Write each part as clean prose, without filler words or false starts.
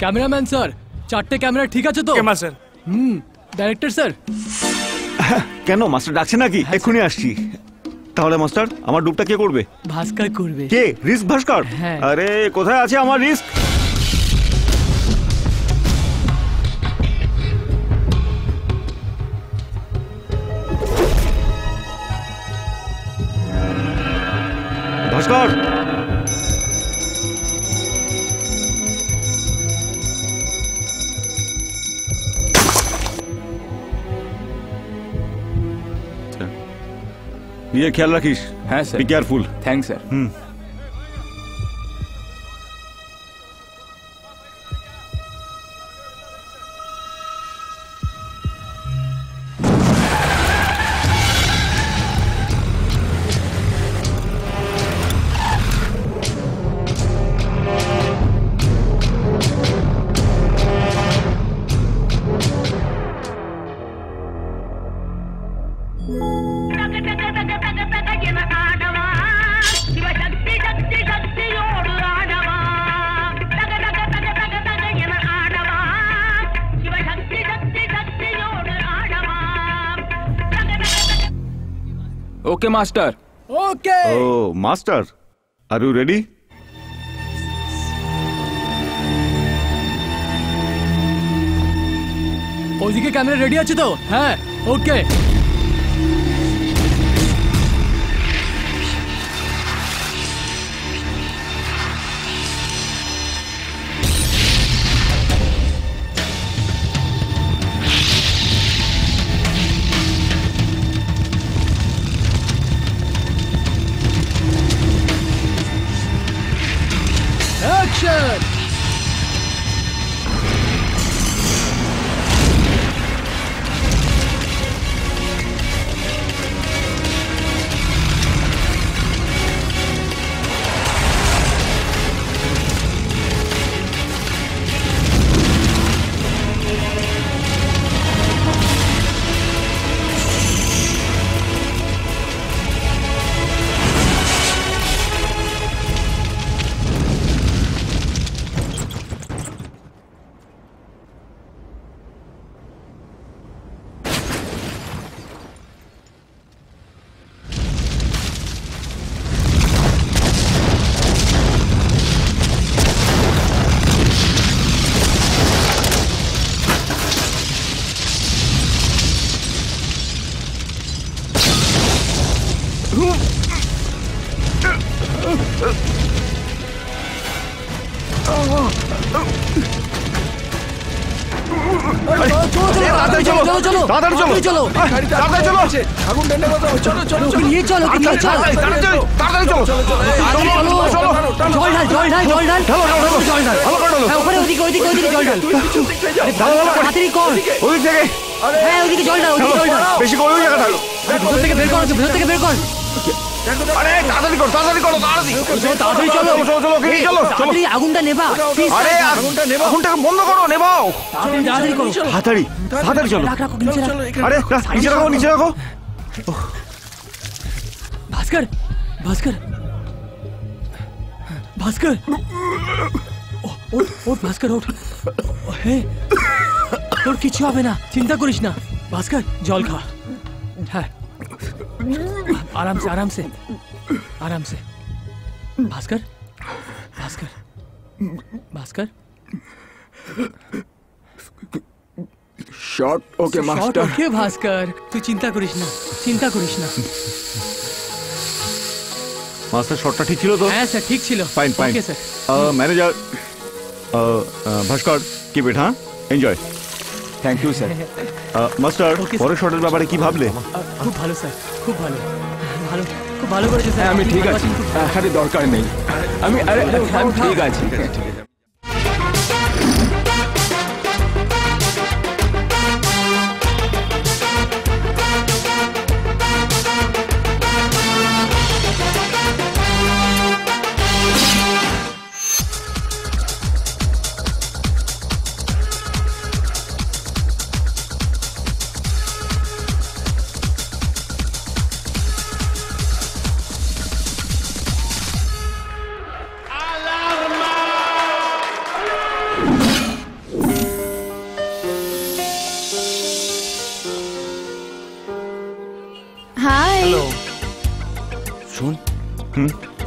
Cameraman sir, 4টে camera ঠিক আছে তো? স্যার। Director sir. কেন মাস্টার ডাকছে নাকি? এক্ষুনি আসছি। তাহলে মাস্টার আমার ডুবটা কে করবে? ভাস্কর করবে। কে? রিস্ক ভাস্কর? হ্যাঁ। আরে কোথায় আছে আমার রিস্ক? ভাস্কর, ये ख्याल रखिस। हाँ sir. Be careful. Thanks sir. Okay master. Okay. Oh, master, are you ready? ওইদিকে ক্যামেরা রেডি আছে তো? হ্যাঁ, ওকে। Action! আগুনটা নেবা। আরে আগুনটা বন্ধ করো, নেবাও তাড়াতাড়ি করো। তাড়াতাড়ি তাড়াতাড়ি চলো। আরে নিচে রাখো, নিচে রাখো। ভাস্কর, ভাস্কর, ভাস্কর, ওঠ ভাস্কর, ওঠ। তোর কিছু হবে না, চিন্তা করিস না। ভাস্কর জল খা। হ্যাঁ, आराम से आराम से आराम से। Bhaskar Bhaskar Bhaskar shot okay master. Okay Bhaskar, तू चिंता करिस ना, चिंता करिस ना। मास्टर शॉटটা ঠিক ছিল তো? হ্যাঁ স্যার, ঠিক ছিল। Fine fine. Okay sir. Manager Bhaskar keep it, হ্যাঁ, enjoy. Thank you sir. Master পরের শটের ব্যাপারে কি ভাবলে? খুব ভালো স্যার, খুব ভালো, ভালো, খুব ভালো করেছে স্যার। আমি ঠিক আছি, আরে দরকার নেই, আমি আরে আমি ঠিক আছি।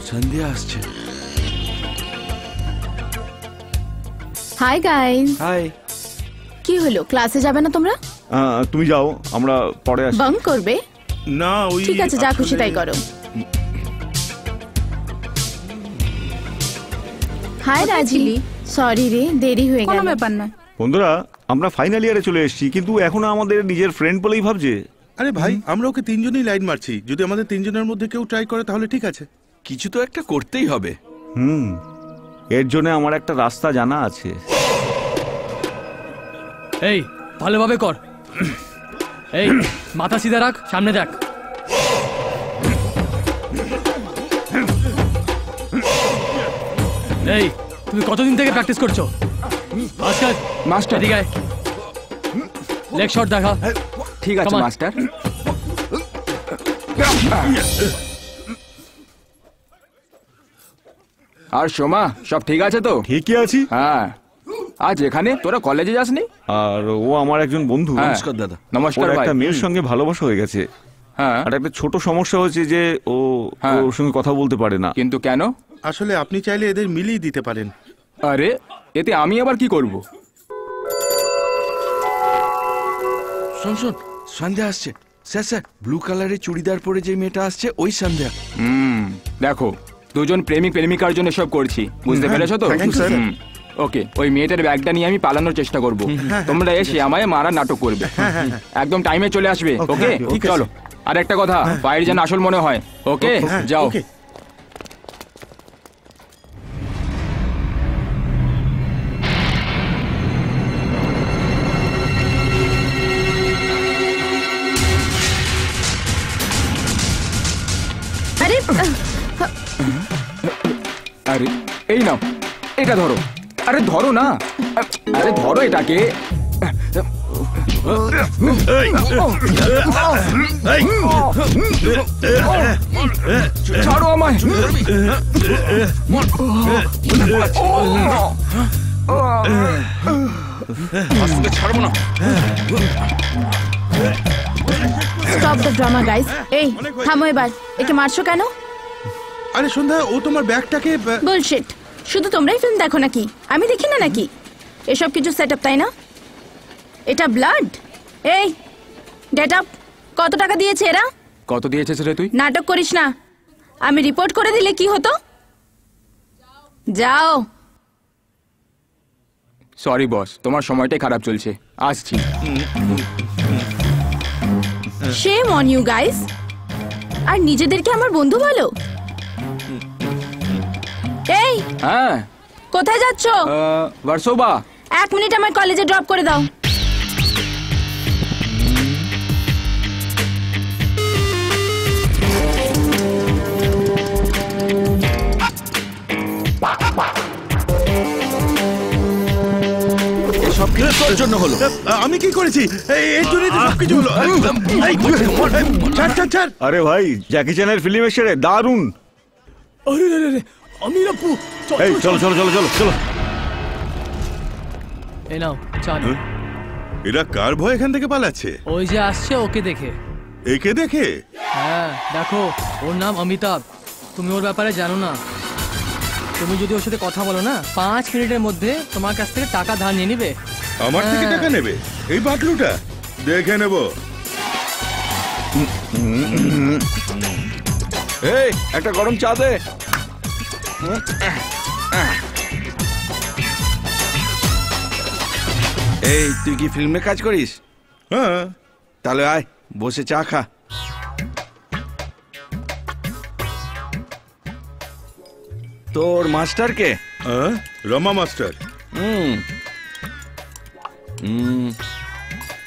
সন্ধ্যা আসছে। Hi guys, hi. কি হলো ক্লাসে যাবে না তোমরা? তুমি যাও, আমরা পরে আসি। বাঙ্ক করবে? না ওই ঠিক আছে, যা খুশি তাই করো। হাই রাজি, সরি রে দেরি হয়ে গেল। কোনো ব্যাপার না। বন্ধুরা, আমরা ফাইনাল ইয়ারে চলে এসেছি, কিন্তু এখনো আমাদের নিজের ফ্রেন্ড বলেই ভাবছে। আরে ভাই, আমরা ওকে তিনজনই লাইন মারছি। যদি আমাদের তিনজনের মধ্যে কেউ ট্রাই করে তাহলে ঠিক আছে। কিছু তো একটা করতেই হবে। এর জন্য আমার একটা রাস্তা জানা আছে। এই ভালোভাবে কর। এই মাথা সিধা রাখ, সামনে দেখ। এই তুমি কতদিন থেকে প্র্যাকটিস করছো? ভাস্কর, মাস্টার। এদিকে আয়। লেগ শট দেখা। ঠিক আছে Come on. মাস্টার। আর সোমা, সব ঠিক আছে তো? ঠিকই আছি। হ্যাঁ। আজ এখানে তোরা কলেজে যাসনি? আর ও আমার একজন বন্ধু। হ্যাঁ। নমস্কার দাদা। নমস্কার ওর ভাই। একটা মেয়ের সঙ্গে ভালোবাসা হয়ে গেছে। হ্যাঁ, আর একটা ছোট সমস্যা হয়েছে যে ও হ্যাঁ। ওর সঙ্গে কথা বলতে পারে না। কিন্তু কেন? আসলে আপনি চাইলে এদের মিলিয়ে দিতে পারেন। আরে এতে আমি আবার কি করব? শোন শোন, সন্ধ্যা আসছে। স্যার স্যার, ব্লু কালারের চুড়িদার পরে যে মেয়েটা আসছে ওই সন্ধ্যা। দেখো, দুজন প্রেমিক প্রেমিকার জন্য সব করছি, বুঝতে পেরেছো তো? thank you, sir. ওকে, ওই মেয়েটার ব্যাগটা নিয়ে আমি পালানোর চেষ্টা করব। তোমরা এসে আমায় মারা নাটক করবে। একদম টাইমে চলে আসবে। ওকে, ঠিক আছে। চলো। আর একটা কথা, বাইরে যেন আসল মনে হয়। ওকে, যাও। ওকে। আরে আরে এই নাও, এটা ধরো। আরে ধরো না, আরে ধরো এটাকে। ছাড়ো আমায়। ছাড়বো না। Stop the drama guys. এই থামো এবার, একে মারছো কেন? আরে সন্ধ্যা, ও তোমার ব্যাগটাকে বুলশিট। শুধু তোমরাই ফিল্ম দেখো নাকি? আমি দেখি না নাকি? এসব কিছু সেটআপ, তাই না? এটা ব্লাড। এই গেট আপ। কত টাকা দিয়েছে এরা? কত দিয়েছিস রে তুই? নাটক করিস না। আমি রিপোর্ট করে দিলে কি হতো? যাও। সরি বস, তোমার সময়টাই খারাপ চলছে, আসছি। Shame on you guys. আর নিজেদেরকে আমার বন্ধু বলো? এই হ্যাঁ, কোথায় যাচ্ছ? ভার্সোবা। 1 মিনিট আমার কলেজে ড্রপ করে দাও। সব কিছু তোর জন্য হলো। আমি কি করেছি? এর জন্যই তো সবকিছু হলো। এই, ছাড় ছাড় ছাড়। আরে ভাই, জ্যাকি চ্যানের ফিল্ম এসে রে, দারুণ। আরে রে রে, আমির আপু, এই চলো চলো চলো চলো চলো। এই নাও চা। এরা কার ভয় এখান থেকে পালাচ্ছে? ওই যে আসছে ওকে দেখে। একে দেখে? হ্যাঁ দেখো, ওর নাম অমিতাভ। তুমি ওর ব্যাপারে জানো না। তুমি যদি ওর সাথে কথা বলো না, 5 মিনিটের মধ্যে তোমার কাছ থেকে টাকা ধার নিয়ে নিবে। আমার থেকে হ্যাঁ। টাকা নেবে? এই বাটলুটা দেখে নেব। এই একটা গরম চা দে। এই তুই কি ফিল্মে কাজ করিস? হ্যাঁ। তাহলে আয়, বসে চা খা। তোর মাস্টার কে? রমা মাস্টার।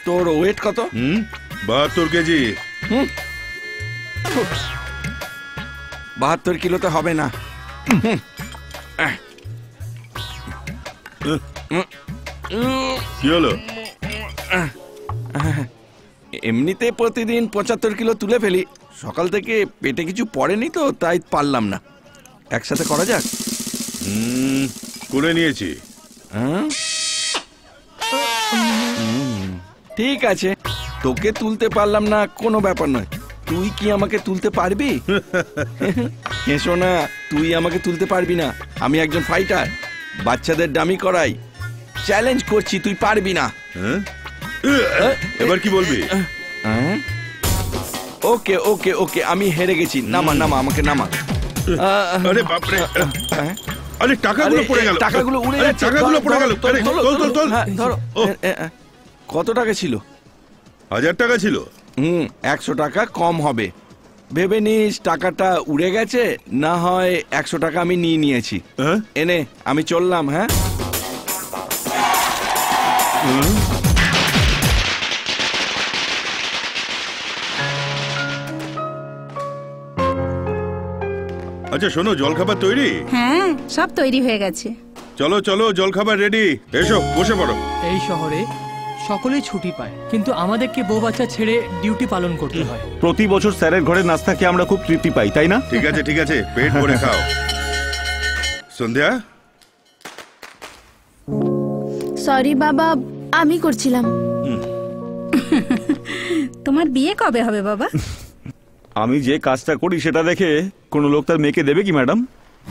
তোর ওয়েট কত? 72 কেজি। 72 কিলোতে হবে না। কি হলো? এমনিতে প্রতিদিন 75 কিলো তুলে ফেলি। সকাল থেকে পেটে কিছু পড়েনি তো, তাই পারলাম না। একসাথে করা যাক। করে নিয়েছি। ঠিক আছে, তোকে তুলতে পারলাম না কোনো ব্যাপার নয়। তুই কি আমাকে তুলতে পারবি? হেসো না, তুই আমাকে তুলতে পারবি না। আমি একজন ফাইটার, বাচ্চাদের ডামি করাই। চ্যালেঞ্জ করছি, তুই পারবি না। এবার কি বলবি? ওকে ওকে ওকে, আমি হেরে গেছি। নামা নামা, আমাকে নামা। আরে বাপরে, আরে টাকাগুলো আরে, পড়ে গেল, টাকাগুলো উড়ে আরে, যাচ্ছে। টাকাগুলো পড়ে গেল। আরে, তোল তোল তোল। হ্যাঁ, ধরো। ও, কত টাকা ছিল? 1000 টাকা ছিল। 100 টাকা কম হবে। ভেবে নিস টাকাটা উড়ে গেছে, না হয় 100 টাকা আমি নিয়ে নিয়েছি। হ্যাঁ? এনে আমি চললাম। হ্যাঁ, আচ্ছা শোনো, জলখাবার তৈরি? হ্যাঁ, সব তৈরি হয়ে গেছে। চলো চলো, জলখাবার রেডি। এসো, বসে পড়ো। এই শহরে সকলেই ছুটি পায়, কিন্তু আমাদেরকে বউ বাচ্চা ছেড়ে ডিউটি পালন করতে হয়। প্রতি বছর স্যারের ঘরে নাস্তা খেয়ে আমরা খুব তৃপ্তি পাই, তাই না? ঠিক আছে ঠিক আছে, পেট ভরে খাও। সন্ধ্যা, সরি বাবা, আমি করছিলাম। তোমার বিয়ে কবে হবে বাবা? আমি যে কাজটা করি সেটা দেখে কোনো লোক তার মেয়েকে দেবে কি ম্যাডাম?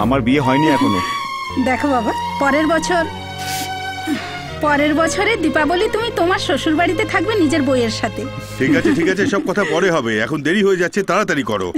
আমার বিয়ে হয়নি এখনো। দেখো বাবা, পরের বছরে দীপাবলি তুমি তোমার শ্বশুর বাড়িতে থাকবে নিজের বইয়ের সাথে। ঠিক আছে, সব কথা পরে হবে, এখন দেরি হয়ে যাচ্ছে, তাড়াতাড়ি করো।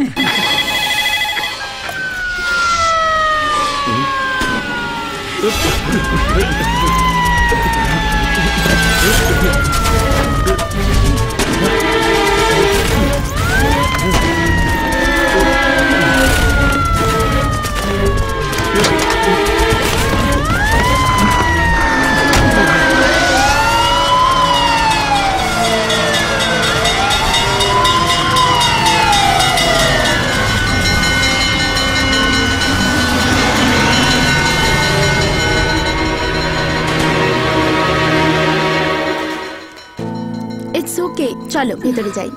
ইটস ওকে, চলো ভেতরে যাই।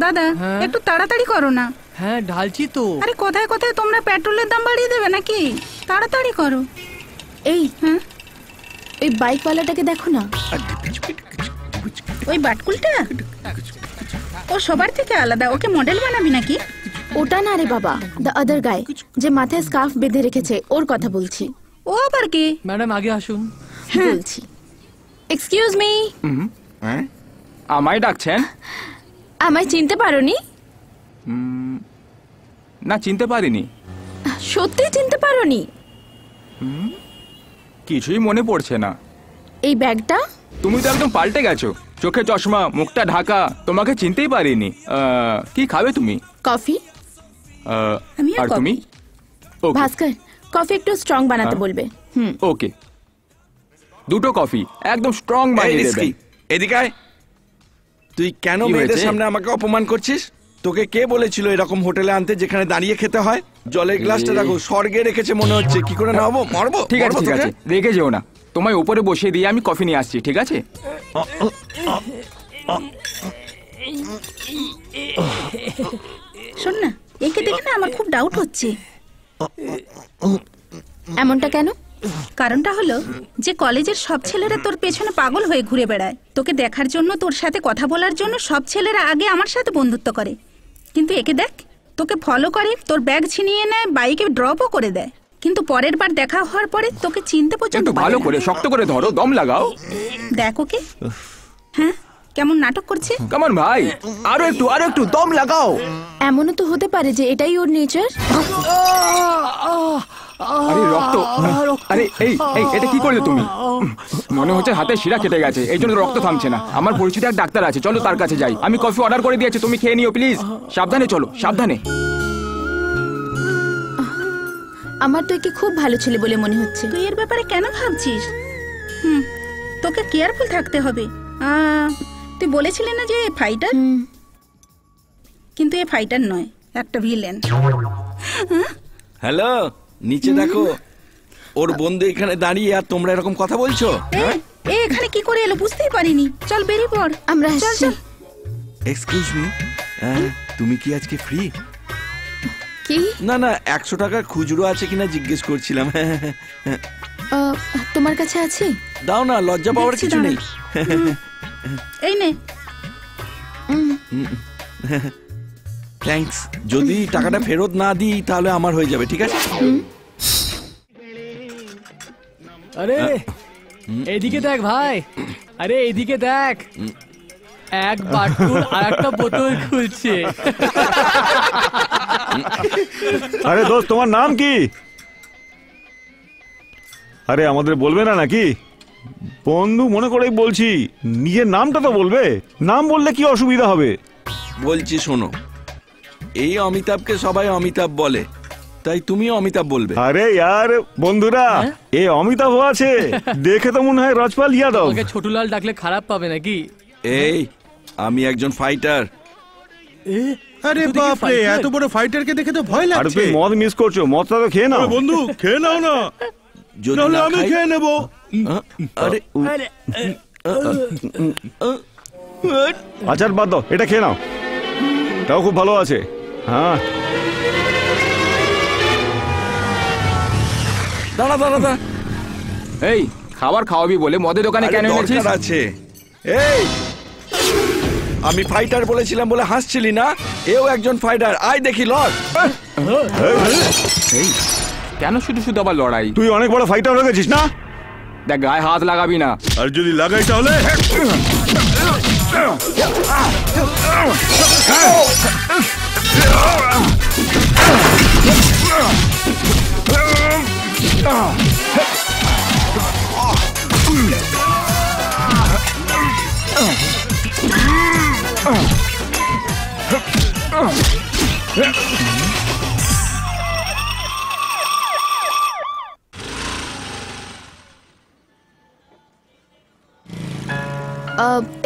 দাদা, হ্যাঁ? একটু তাড়াতাড়ি করো না। হ্যাঁ, ঢালছি তো। আরে কোথায় কোথায় তোমরা পেট্রোলের দাম বাড়িয়ে দেবে নাকি? তাড়াতাড়ি করো। এই হ্যাঁ, ওই বাইকওয়ালাটাকে দেখো না, ওই বাটকুলটা, ও সবার থেকে আলাদা। ওকে মডেল বানাবি নাকি? ওটা না রে বাবা, দ্য আদার গাই, যে মাথায় স্কার্ফ বেঁধে রেখেছে, ওর কথা বলছি। ও আবার কি? ম্যাডাম আগে আসুন। বলছি। এক্সকিউজ মি, আমায় ডাকছেন? আমায় চিনতে পারোনি? না, চিনতে পারিনি। সত্যি চিনতে পারোনি? কিছুই মনে পড়ছে না। এই ব্যাগটা? তুমি তো একদম পাল্টে গেছো, চোখে চশমা, মুখটা ঢাকা, তোমাকে চিনতেই পারিনি। কি খাবে তুমি? কফি। আমিও আর কফি। তুমি? ওকে ভাস্কর, কফি একটু স্ট্রং বানাতে বলবে। ওকে, 2টো কফি একদম স্ট্রং এই বানিয়ে রিস্কি, দেবেন। এদিকে আয়। তুই কেন কি মেয়েদের হয়েছে? সামনে আমাকে অপমান করছিস? তোকে কে বলেছিল এরকম হোটেলে আনতে যেখানে দাঁড়িয়ে খেতে হয়? জলের গ্লাসটা দেখো, স্বর্গে রেখেছে মনে হচ্ছে। কি করে নামাবো? মারবো? ঠিক আছে মারবো ঠিক তোকে? আছে, রেখে যেও না। তোমায় উপরে বসিয়ে দিয়ে আমি কফি নিয়ে আসছি, ঠিক আছে? শোন না, একে দেখে না আমার খুব ডাউট হচ্ছে। এমনটা কেন? কারণটা হলো যে কলেজের সব ছেলেরা তোর পেছনে পাগল হয়ে ঘুরে বেড়ায়। তোকে দেখার জন্য, তোর সাথে কথা বলার জন্য সব ছেলেরা আগে আমার সাথে বন্ধুত্ব করে, কিন্তু একে দেখ, তোকে ফলো করে, তোর ব্যাগ ছিনিয়ে নেয়, বাইকে ড্রপও করে দেয়, কিন্তু পরের বার দেখা হওয়ার পরে তোকে চিনতে পর্যন্ত একটু পারে ভালো না। করে শক্ত করে ধরো, দম লাগাও। দেখ ওকে, হ্যাঁ, কেমন নাটক করছে। কেমন ভাই, আরো একটু দম লাগাও। এমনও তো হতে পারে যে এটাই ওর নেচার। আরে রক্ত, আরে এই এই এটা কি করলে তুমি? মনে হচ্ছে হাতে শিরা কেটে গেছে, এই জন্য রক্ত থামছে না। আমার পরিচিত এক ডাক্তার আছে, চলো তার কাছে যাই। আমি কফি অর্ডার করে দিয়েছি, তুমি খেয়ে নিও প্লিজ। সাবধানে চলো, সাবধানে। আমার তো একে খুব ভালো ছেলে বলে মনে হচ্ছে। তুই এর ব্যাপারে কেন ভাবছিস? তোকে কেয়ারফুল থাকতে হবে। তুই বলেছিলি না যে ফাইটার, কিন্তু এ ফাইটার নয়, একটা ভিলেন। হ্যালো, নিচে দেখো, ওর বন্ধু এখানে দাঁড়িয়ে, আর তোমরা এরকম কথা বলছো? এ এখানে কি করে এলো বুঝতেই পারিনি। চল বেরিয়ে পড়, আমরা চল চল। এক্সকিউজ মি, তুমি কি আজকে ফ্রি? কি? না না, 100 টাকার খুচরো আছে কিনা জিজ্ঞেস করছিলাম। তোমার কাছে আছে? দাও না, লজ্জা পাওয়ার দেখছি, কিছু নেই। এই নে। থ্যাঙ্কস। যদি টাকাটা ফেরত না দিই তাহলে আমার হয়ে যাবে, ঠিক আছে? আরে এদিকে দেখ ভাই, আরে এদিকে দেখ, এক বাটকুর আর একটা বোতল খুলছে। আরে দোস্ত, তোমার নাম কি? আরে আমাদের বলবে না নাকি? বন্ধু মনে করেই বলছি, নিজের নামটা তো বলবে। নাম বললে কি অসুবিধা হবে? বলছি শোনো, এই অমিতাভকে সবাই অমিতাভ বলে, তাই তুমিও অমিতাভ বলবে। আরে ইয়ার বন্ধুরা, এ অমিতাভ আছে, দেখে তো মনে হয় রাজপাল যাদব। ওকে ছোটুলাল ডাকলে খারাপ পাবে নাকি? এই আমি একজন ফাইটার। আরে বাপ রে, এত বড় ফাইটারকে দেখে তো ভয় আর লাগছে। তুমি মদ মিস করছো, মদটা তো খেয়ে নাও। আরে বন্ধু, খেয়ে নাও না, যদি নাহলে না আমি খাই- খেয়ে নেবো। আরে আচার বাদ দাও, এটা খেয়ে নাও, তাও খুব ভালো আছে। হ্যাঁ দাঁড়া দাঁড়া দাঁড়া, এই খাবার খাওয়াবি বলে মদের দোকানে আরে কেন এনেছিস? দরকার আছে। এই আমি ফাইটার বলেছিলাম বলে হাসছিলি না? এও একজন ফাইটার, আয় দেখি লড়। এই কেন শুধু শুধু আবার লড়াই? তুই অনেক বড় ফাইটার হয়ে গেছিস না? দেখ গায়ে হাত লাগাবি না। আর যদি লাগাই তাহলে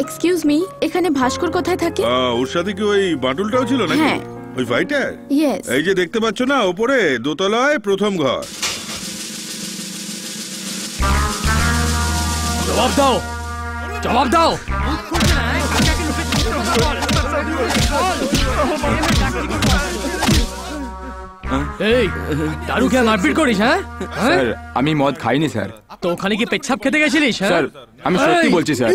এক্সকিউজ মি, এখানে ভাস্কর কোথায় থাকে? ওর সাথে কি ওই বাটুলটাও ছিল নাকি? হ্যাঁ। ওই ফাইটার? ইয়েস। এই যে দেখতে পাচ্ছ না, ওপরে দোতলায় প্রথম ঘর। জবাব দাও, জবাব দাও। এই দারু খেয়ে মারপিট করিস? হ্যাঁ হ্যাঁ? স্যার আমি মদ খাইনি স্যার। তো ওখানে কি পেচ্ছাপ খেতে গেছিলিস? হ্যাঁ? স্যার আমি সত্যি এই! বলছি স্যার।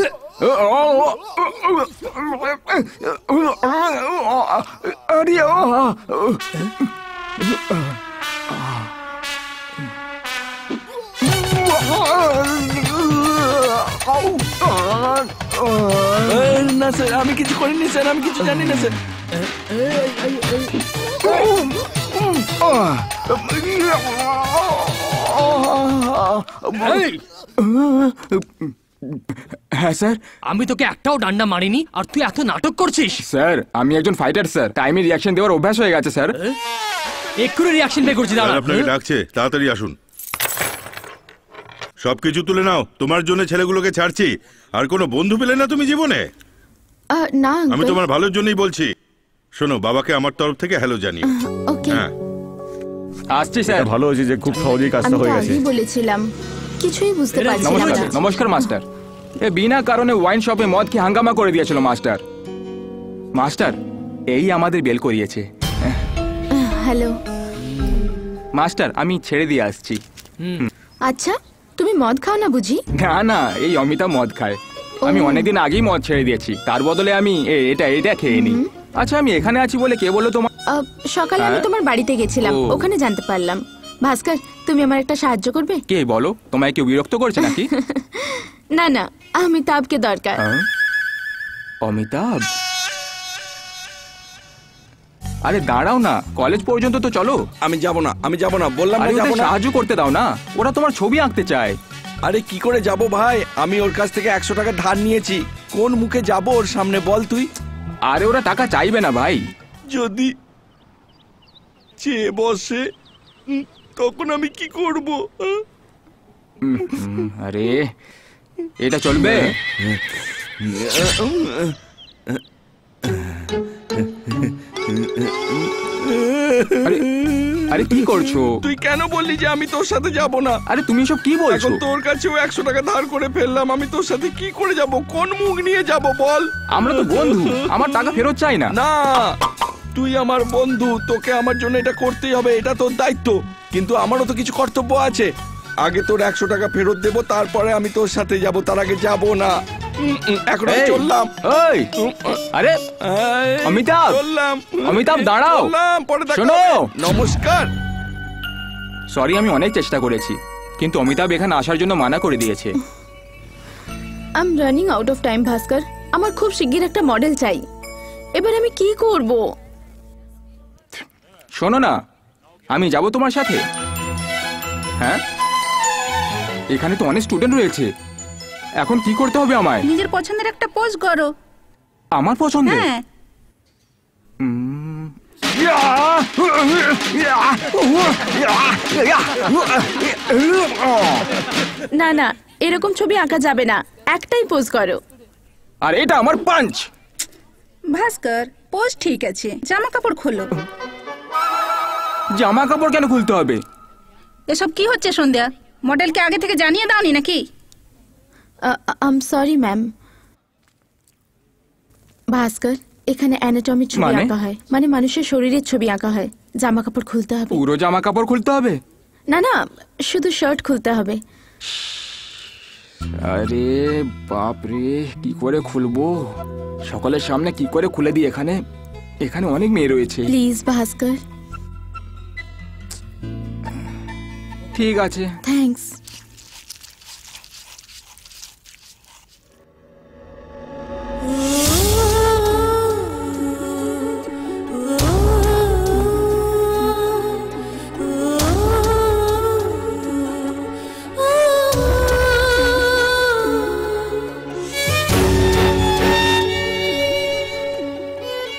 না স্যার, আমি কিছু করিনি স্যার, আমি কিছু জানি না স্যার। এই! হ্যাঁ স্যার। আমি তোকে একটাও ডান্ডা মারিনি আর তুই এত নাটক করছিস। স্যার আমি একজন ফাইটার স্যার, টাইমে রিয়াকশন দেওয়ার অভ্যাস হয়ে গেছে স্যার। এক্ষুনি রিয়াকশন পে করছি, দাঁড়া। আর আপনাকে ডাকছে, তাড়াতাড়ি আসুন। সবকিছু তুলে নাও, তোমার জন্য ছেলেগুলোকে ছাড়ছি। আর কোনো বন্ধু পেলে না তুমি জীবনে? না আমি uncle। তোমার ভালোর জন্যই বলছি। শোনো, বাবাকে আমার তরফ থেকে হ্যালো জানিও। ওকে। হ্যাঁ। আসছি স্যার। ভালো হয়েছে যে খুব সহজেই আমি কাজটা তো হয়ে গেছে। আগেই বলেছিলাম, কিছুই বুঝতে এরা পারছিলাম নমস্কার না। নমস্কার মাস্টার। এ বিনা কারণে ওয়াইন শপে মদ খেয়ে হাঙ্গামা করে দিয়েছিল মাস্টার। মাস্টার এই আমাদের বেল করিয়েছে। হ্যালো। মাস্টার আমি ছেড়ে দিয়ে আসছি। আচ্ছা, তুমি মদ খাও না বুঝি? না না, এই অমিতা মদ খায়। আমি অনেকদিন আগেই মদ ছেড়ে দিয়েছি, তার বদলে আমি এটা খেয়ে নিই। আচ্ছা আমি এখানে আছি বলে কে বললো তোমার? সকালে আমি হ্যাঁ? তোমার বাড়িতে গেছিলাম, ও। ওখানে জানতে পারলাম। ভাস্কর, তুমি আমার একটা সাহায্য করবে? কে বলো? তোমায় কেউ বিরক্ত করছে নাকি? না না, অমিতাভকে দরকার। অমিতাভ? আরে দাঁড়াও না, কলেজ পর্যন্ত তো চলো। আমি যাব না, আমি যাব না, বললাম না আরে যাব ওদের না। সাহায্য করতে দাও না, ওরা তোমার ছবি আঁকতে চায়। আরে কি করে যাব ভাই? আমি ওর কাছ থেকে 100 টাকা ধার নিয়েছি, কোন মুখে যাব ওর সামনে বল তুই? আরে ওরা টাকা চাইবে না ভাই। যদি চেয়ে বসে তখন আমি কি করব? আরে এটা চলবে? আরে আরে কি করছো? তুই কেন বললি যে আমি তোর সাথে যাব না? আরে তুমি সব কি বলছো? এখন তোর কাছেও 100 টাকা ধার করে ফেললাম, আমি তোর সাথে কি করে যাব? কোন মুখ নিয়ে যাব বল? আমরা তো বন্ধু, আমার টাকা ফেরত চাই না। না, তুই আমার বন্ধু, তোকে আমার জন্য এটা করতেই হবে, এটা তোর দায়িত্ব। কিন্তু আমারও তো কিছু কর্তব্য আছে। আগে তোর 100 টাকা ফেরত দেবো, তারপরে আমি তোর সাথে যাব, তার আগে যাব না। এখন এই, চললাম। ওই, আরে এই, অমিতাভ! চললাম। অমিতাভ, দাঁড়াও। চললাম, পরে দেখা শোনো। হবে। নমস্কার। সরি, আমি অনেক চেষ্টা করেছি, কিন্তু অমিতাভ এখানে আসার জন্য মানা করে দিয়েছে। I am running out of time Bhaskar. আমার খুব শিগগির একটা মডেল চাই। এবার আমি কি করব? শোনো না, আমি যাব তোমার সাথে। হ্যাঁ, এখানে তো অনেক স্টুডেন্ট রয়েছে। এখন কি করতে হবে আমায়? নিজের পছন্দের একটা পোজ করো। আমার পছন্দের? হ্যাঁ, না না, এরকম ছবি আঁকা যাবে না। একটাই পোজ করো। আর এটা আমার পাঞ্চ। ভাস্কর পোজ ঠিক আছে, জামা কাপড় খোলো। জামা কাপড় কেন খুলতে হবে? এসব কি হচ্ছে সন্ধ্যা? মডেলকে আগে থেকে জানিয়ে দাওনি নাকি? I am sorry ma'am. Bhaskar, এখানে অ্যানাটমির ছবি মানে? আঁকা হয়, মানে মানুষের শরীরের ছবি আঁকা হয়। জামা কাপড় খুলতে হবে। পুরো জামা কাপড় খুলতে হবে? না না, শুধু শার্ট খুলতে হবে। আরে বাপরে, কি করে খুলবো? সকলের সামনে কি করে খুলে দিই? এখানে এখানে অনেক মেয়ে রয়েছে। প্লিজ ভাস্কর। ঠিক আছে। থ্যাঙ্কস।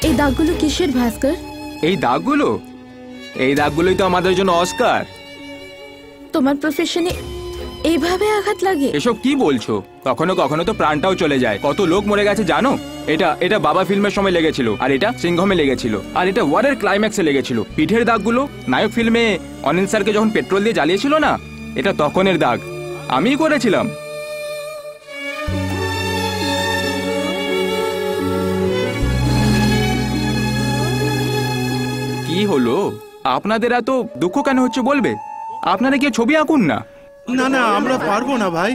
এই দাগগুলো কিসের ভাস্কর? এই দাগগুলো, এই দাগগুলোই তো আমাদের জন্য অস্কার। তোমার প্রফেশনে এইভাবে আঘাত লাগে? এসব কি বলছো? কখনো কখনো তো প্রাণটাও চলে যায়। কত লোক মরে গেছে জানো? এটা এটা বাবা ফিল্মের সময় লেগেছিল, আর এটা সিংঘমে লেগেছিল, আর এটা ওয়ারের ক্লাইম্যাক্সে লেগেছিল। পিঠের দাগগুলো নায়ক ফিল্মে অনিল স্যারকে যখন পেট্রোল দিয়ে জ্বালিয়েছিল না, এটা তখনের দাগ, আমিই করেছিলাম। কি হলো আপনাদের? এত দুঃখ কেন হচ্ছে বলবে? আপনারা কি ছবি আঁকুন না? না না, আমরা পারবো না ভাই।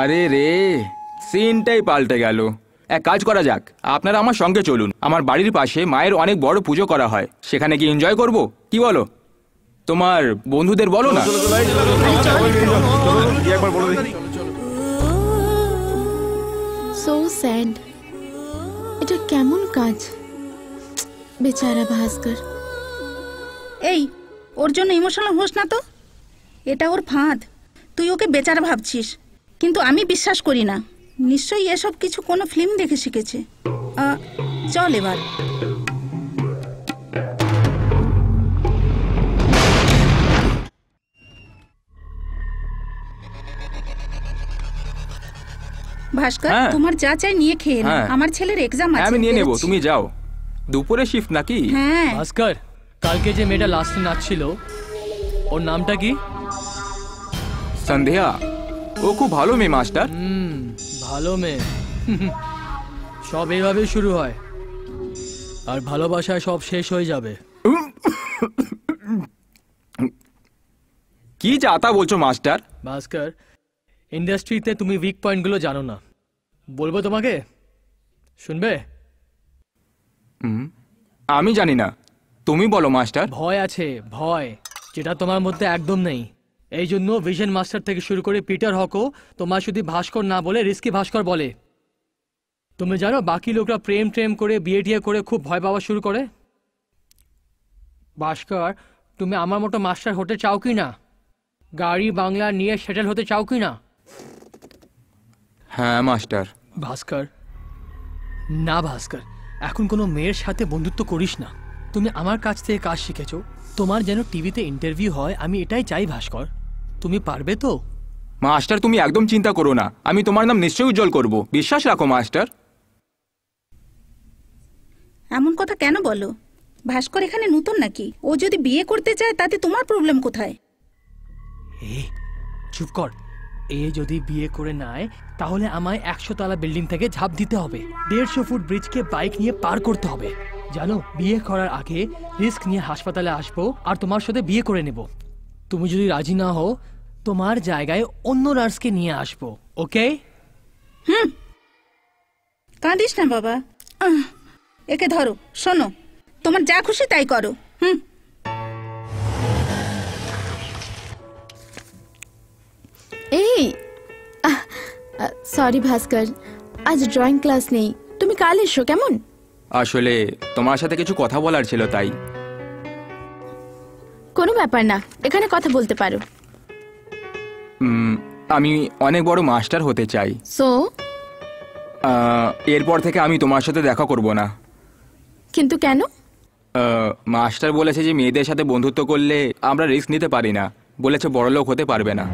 আরে রে, সিনটাই পাল্টে গেল। এক কাজ করা যাক, আপনারা আমার সঙ্গে চলুন। আমার বাড়ির পাশে মায়ের অনেক বড় পুজো করা হয়, সেখানে গিয়ে এনজয় করব। কি বলো? তোমার বন্ধুদের বলো না। একবার বলে দেখি। So sad. এটা কেমন কাজ? বেচারা ভাস্কর। এই, ওর জন্য ইমোশনাল হোস না তো। এটা ওর ফাঁদ। তুই ওকে বেচারা ভাবছিস, কিন্তু আমি বিশ্বাস করি না। নিশ্চয়ই এসব কিছু কোনো ফিল্ম দেখে শিখেছে। চল এবার। ভাস্কর, হ্যাঁ। তোমার যা চাই নিয়ে খেয়ে নে। হ্যাঁ। আমার ছেলের এক্সাম হ্যাঁ, আছে। আমি নিয়ে নেব, বেরোচ্ছি। তুমি যাও। দুপুরে শিফট নাকি? হ্যাঁ। ভাস্কর, কালকে যে মেয়েটা লাস্টে নাচছিল, ওর নামটা কি? সন্ধ্যা। ও খুব ভালো মেয়ে মাস্টার। ভালো মেয়ে। সব এইভাবেই শুরু হয়, আর ভালোবাসায় সব শেষ হয়ে যাবে। কি চাতা বলছো মাস্টার? ভাস্কর, ইন্ডাস্ট্রিতে তুমি উইক পয়েন্টগুলো জানো না। বলবো তোমাকে? শুনবে? আমি জানি না, তুমি বলো মাস্টার। ভয় আছে, ভয়, যেটা তোমার মধ্যে একদম নেই। এই জন্য ভিশন মাস্টার থেকে শুরু করে পিটার হকও তোমার শুধু ভাস্কর না বলে রিস্কি ভাস্কর বলে। তুমি জানো বাকি লোকরা প্রেম ট্রেম করে বিয়ে টিয়ে করে খুব ভয় পাওয়া শুরু করে। ভাস্কর, তুমি আমার মতো মাস্টার হতে চাও কি না? গাড়ি বাংলা নিয়ে সেটেল হতে চাও কি না? হ্যাঁ মাস্টার। ভাস্কর, না ভাস্কর, এখন কোনো মেয়ের সাথে বন্ধুত্ব করিস না। তুমি আমার কাছ থেকে কাজ শিখেছো, তোমার যেন টিভিতে ইন্টারভিউ হয়, আমি এটাই চাই ভাস্কর। তুমি পারবে তো? মাস্টার তুমি একদম চিন্তা করো না, আমি তোমার নাম নিশ্চয়ই উজ্জ্বল করব, বিশ্বাস রাখো মাস্টার। এমন কথা কেন বলো? ভাস্কর এখানে নতুন নাকি? ও যদি বিয়ে করতে চায় তাতে তোমার প্রবলেম কোথায়? এ চুপ কর। এ যদি বিয়ে করে নেয় তাহলে আমায় 100 তলা বিল্ডিং থেকে ঝাঁপ দিতে হবে, 150 ফুট ব্রিজকে বাইক নিয়ে পার করতে হবে। জানো, বিয়ে করার আগে রিস্ক নিয়ে হাসপাতালে আসবো আর তোমার সাথে বিয়ে করে নেব। তুমি যদি রাজি না হও, তোমার জায়গায় অন্য নার্সকে নিয়ে আসবো। ওকে? কাঁদিস না বাবা। একে ধরো, শোনো, তোমার যা খুশি তাই করো। এই সরি ভাস্কর, আজ ড্রয়িং ক্লাস নেই, তুমি কাল এসো কেমন? আসলে তোমার সাথে কিছু কথা বলার ছিল তাই। কোনো ব্যাপার না, এখানে কথা বলতে পারো। আমি অনেক বড় মাস্টার হতে চাই। সো এরপর থেকে আমি তোমার সাথে দেখা করব না। কিন্তু কেন? মাস্টার বলেছে যে মেয়েদের সাথে বন্ধুত্ব করলে আমরা রিস্ক নিতে পারি না, বলেছে বড়লোক হতে পারবে না।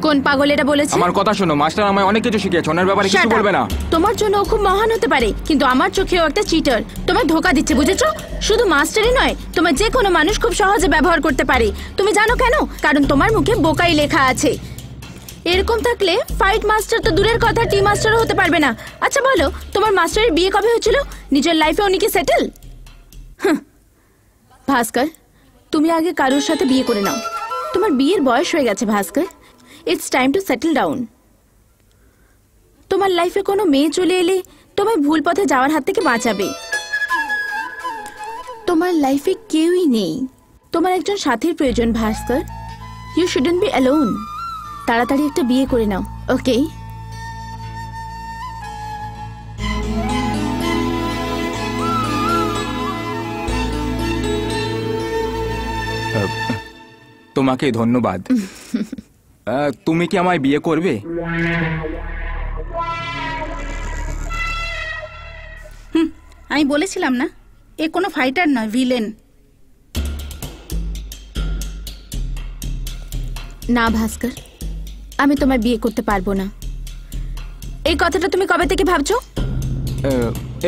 কোন পাগল এটা বলেছে? আমার কথা শোনো, মাস্টার আমায় অনেক কিছু শিখিয়েছে, ওনার ব্যাপারে কিছু Shut up! বলবে না। তোমার জন্য ও খুব মহান হতে পারে, কিন্তু আমার চোখেও একটা চিটার। তোমায় ধোকা দিচ্ছে, বুঝেছো? শুধু মাস্টারই নয়, তোমার যে কোনো মানুষ খুব সহজে ব্যবহার করতে পারে। তুমি জানো কেন? কারণ তোমার মুখে বোকাই লেখা আছে। এরকম থাকলে ফাইট মাস্টার তো দূরের কথা, টি মাস্টারও হতে পারবে না। আচ্ছা বলো, তোমার মাস্টারের বিয়ে কবে হয়েছিল? নিজের লাইফে উনি কি সেটেল? ভাস্কর, তুমি আগে কারোর সাথে বিয়ে করে নাও। তোমার বিয়ের বয়স হয়ে গেছে Bhaskar, it's time to settle down. তোমার লাইফে কোনো মেয়ে চলে এলে তোমায় ভুল পথে যাওয়ার হাত থেকে বাঁচাবে। তোমার লাইফে কেউই নেই, তোমার একজন সাথীর প্রয়োজন Bhaskar. You shouldn't be alone. তাড়াতাড়ি একটা বিয়ে করে নাও, ওকে? তোমাকে ধন্যবাদ। তুমি কি আমায় বিয়ে করবে? আমি বলেছিলাম না, এ কোনো ফাইটার নয়, ভিলেন। না ভাস্কর, আমি তোমায় বিয়ে করতে পারবো না। এই কথাটা তুমি কবে থেকে ভাবছো?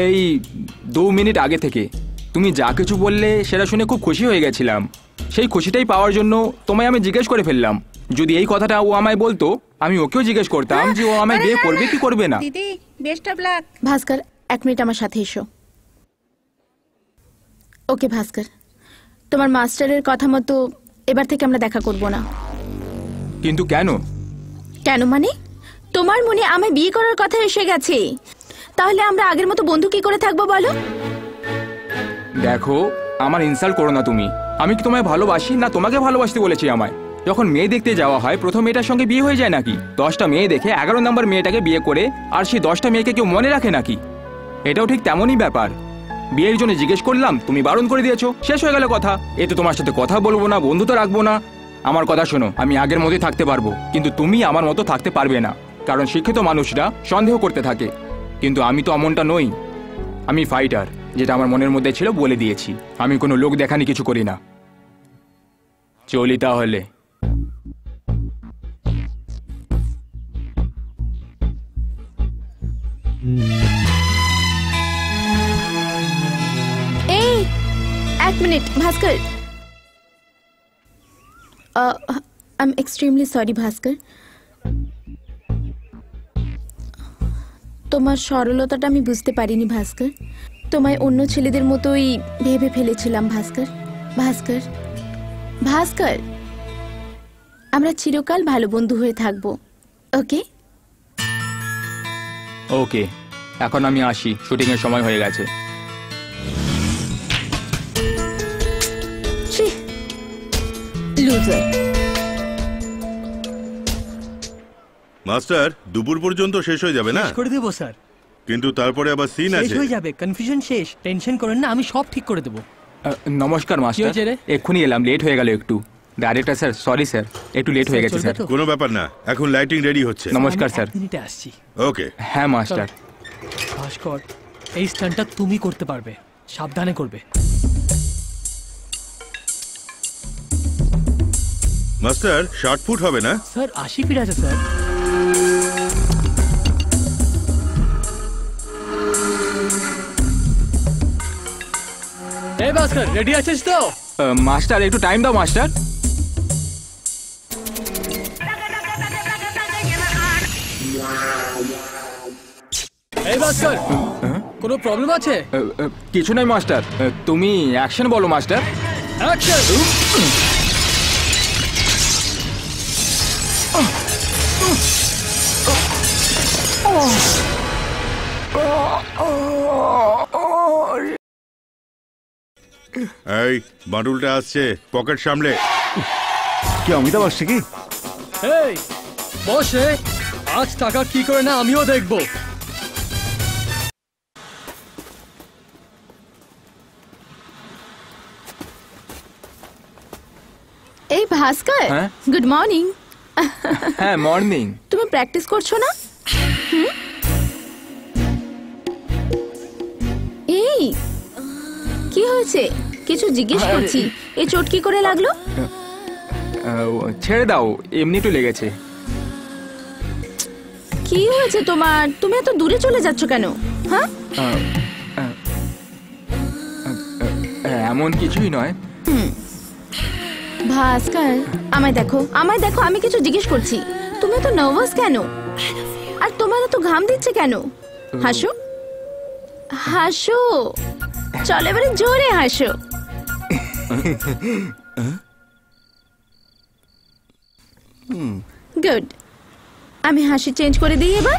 এই 2 মিনিট আগে থেকে। তুমি যা কিছু বললে সেটা শুনে খুব খুশি হয়ে গেছিলাম। সেই খুশিটাই পাওয়ার জন্য তোমায় আমি জিজ্ঞেস করে ফেললাম। যদি এই কথাটা ও আমায় বলতো, আমি ওকেও জিজ্ঞেস করতাম যে ও আমায় বিয়ে করবে কি করবে না। দিদি, best of luck. Bhaskar, 1 minute আমার সাথে এসো। ওকে ভাস্কর, তোমার মাস্টারের কথা মতো এবার থেকে আমরা দেখা করব না। কিন্তু কেন? কেন মানে? তোমার মনে আমায় বিয়ে করার কথা এসে গেছে, তাহলে আমরা আগের মতো বন্ধু কি করে থাকবো বলো? দেখো, আমার ইনসাল্ট করো না তুমি। আমি কি তোমায় ভালোবাসি না তোমাকে ভালোবাসতে বলেছি আমায়? যখন মেয়ে দেখতে যাওয়া হয়, প্রথম মেয়েটার সঙ্গে বিয়ে হয়ে যায় নাকি? 10টা মেয়ে দেখে 11 নম্বর মেয়েটাকে বিয়ে করে আর সেই 10টা মেয়েকে কেউ মনে রাখে নাকি? এটাও ঠিক তেমনই ব্যাপার। বিয়ের জন্য জিজ্ঞেস করলাম, তুমি বারণ করে দিয়েছো, শেষ হয়ে গেল কথা। এতে তোমার সাথে কথা বলবো না, বন্ধুত্ব রাখবো না। আমার কথা শোনো, আমি আগের মতোই থাকতে পারবো, কিন্তু তুমি আমার মতো থাকতে পারবে না। কারণ শিক্ষিত মানুষরা সন্দেহ করতে থাকে, কিন্তু আমি তো অমনটা নই। আমি ফাইটার, যেটা আমার মনের মধ্যে ছিল বলে দিয়েছি। আমি কোনো লোক দেখানি কিছু করি না। চলি তাহলে। এই 1 minute Bhaskar. I am extremely sorry Bhaskar. তোমার সরলতাটা আমি বুঝতে পারিনি ভাস্কর। তোমায় অন্য ছেলেদের মতোই ভেবে ফেলেছিলাম ভাস্কর। ভাস্কর, ভাস্কর, আমরা চিরকাল ভালো বন্ধু হয়ে থাকবো, ওকে? ওকে, এখন আমি আসি, শুটিং এর সময় হয়ে গেছে। লুজার। মাস্টার, দুপুর পর্যন্ত শেষ হয়ে যাবে না? করে দেবো স্যার, কিন্তু তারপরে আবার সিন শেষ আছে। হয়ে যাবে, কনফিউশন শেষ, টেনশন করেন না, আমি সব ঠিক করে দেবো। নমস্কার কি মাস্টার, হয়েছে রে? এক্ষুনি এলাম, লেট হয়ে গেল একটু। ডাইরেক্টর স্যার, সরি স্যার, একটু লেট হয়ে গেছে চলবে স্যার। তো? কোনো ব্যাপার না, এখন লাইটিং রেডি হচ্ছে। নমস্কার আমি স্যার। 1 মিনিটে আসছি। ওকে। হ্যাঁ মাস্টার। ভাস্কর, এই স্টান্টটা তুমি করতে পারবে, সাবধানে করবে। মাস্টার, 60 ফুট হবে না? স্যার 80 ফিট আছে স্যার। এই ভাস্কর, রেডি আছিস তো? মাস্টার একটু টাইম দাও মাস্টার। এই ভাস্কর, কোনো প্রবলেম আছে? কিছু নাই মাস্টার, তুমি অ্যাকশন বলো মাস্টার। অ্যাকশন! এই বাটুলটা আসছে, পকেট সামলে। কি অমিতাভ আসছে কি? এই বস রে, আজ টাকা কি করে না আমিও দেখবো। এই ভাস্কর, হ্যাঁ? Good morning. হ্যাঁ মর্নিং। তুমি প্র্যাকটিস করছো না? হুম? এই কি হয়েছে? কিছু জিজ্ঞেস করছি। এই চোট কি করে লাগলো? ছেড়ে দাও, এমনি একটু লেগেছে। কি হয়েছে তোমার? তুমি এত দূরে চলে যাচ্ছ কেন? হ্যাঁ, এমন কিছুই নয়। ভাস্কর আমায় দেখো, আমায় দেখো, আমি কিছু জিজ্ঞেস করছি। তুমি এত নার্ভাস কেন? আর তোমার এত ঘাম দিচ্ছে কেন? হাসো হাসো, চল এবারে জোরে হাসো। গুড, আমি হাসি চেঞ্জ করে দিই এবার।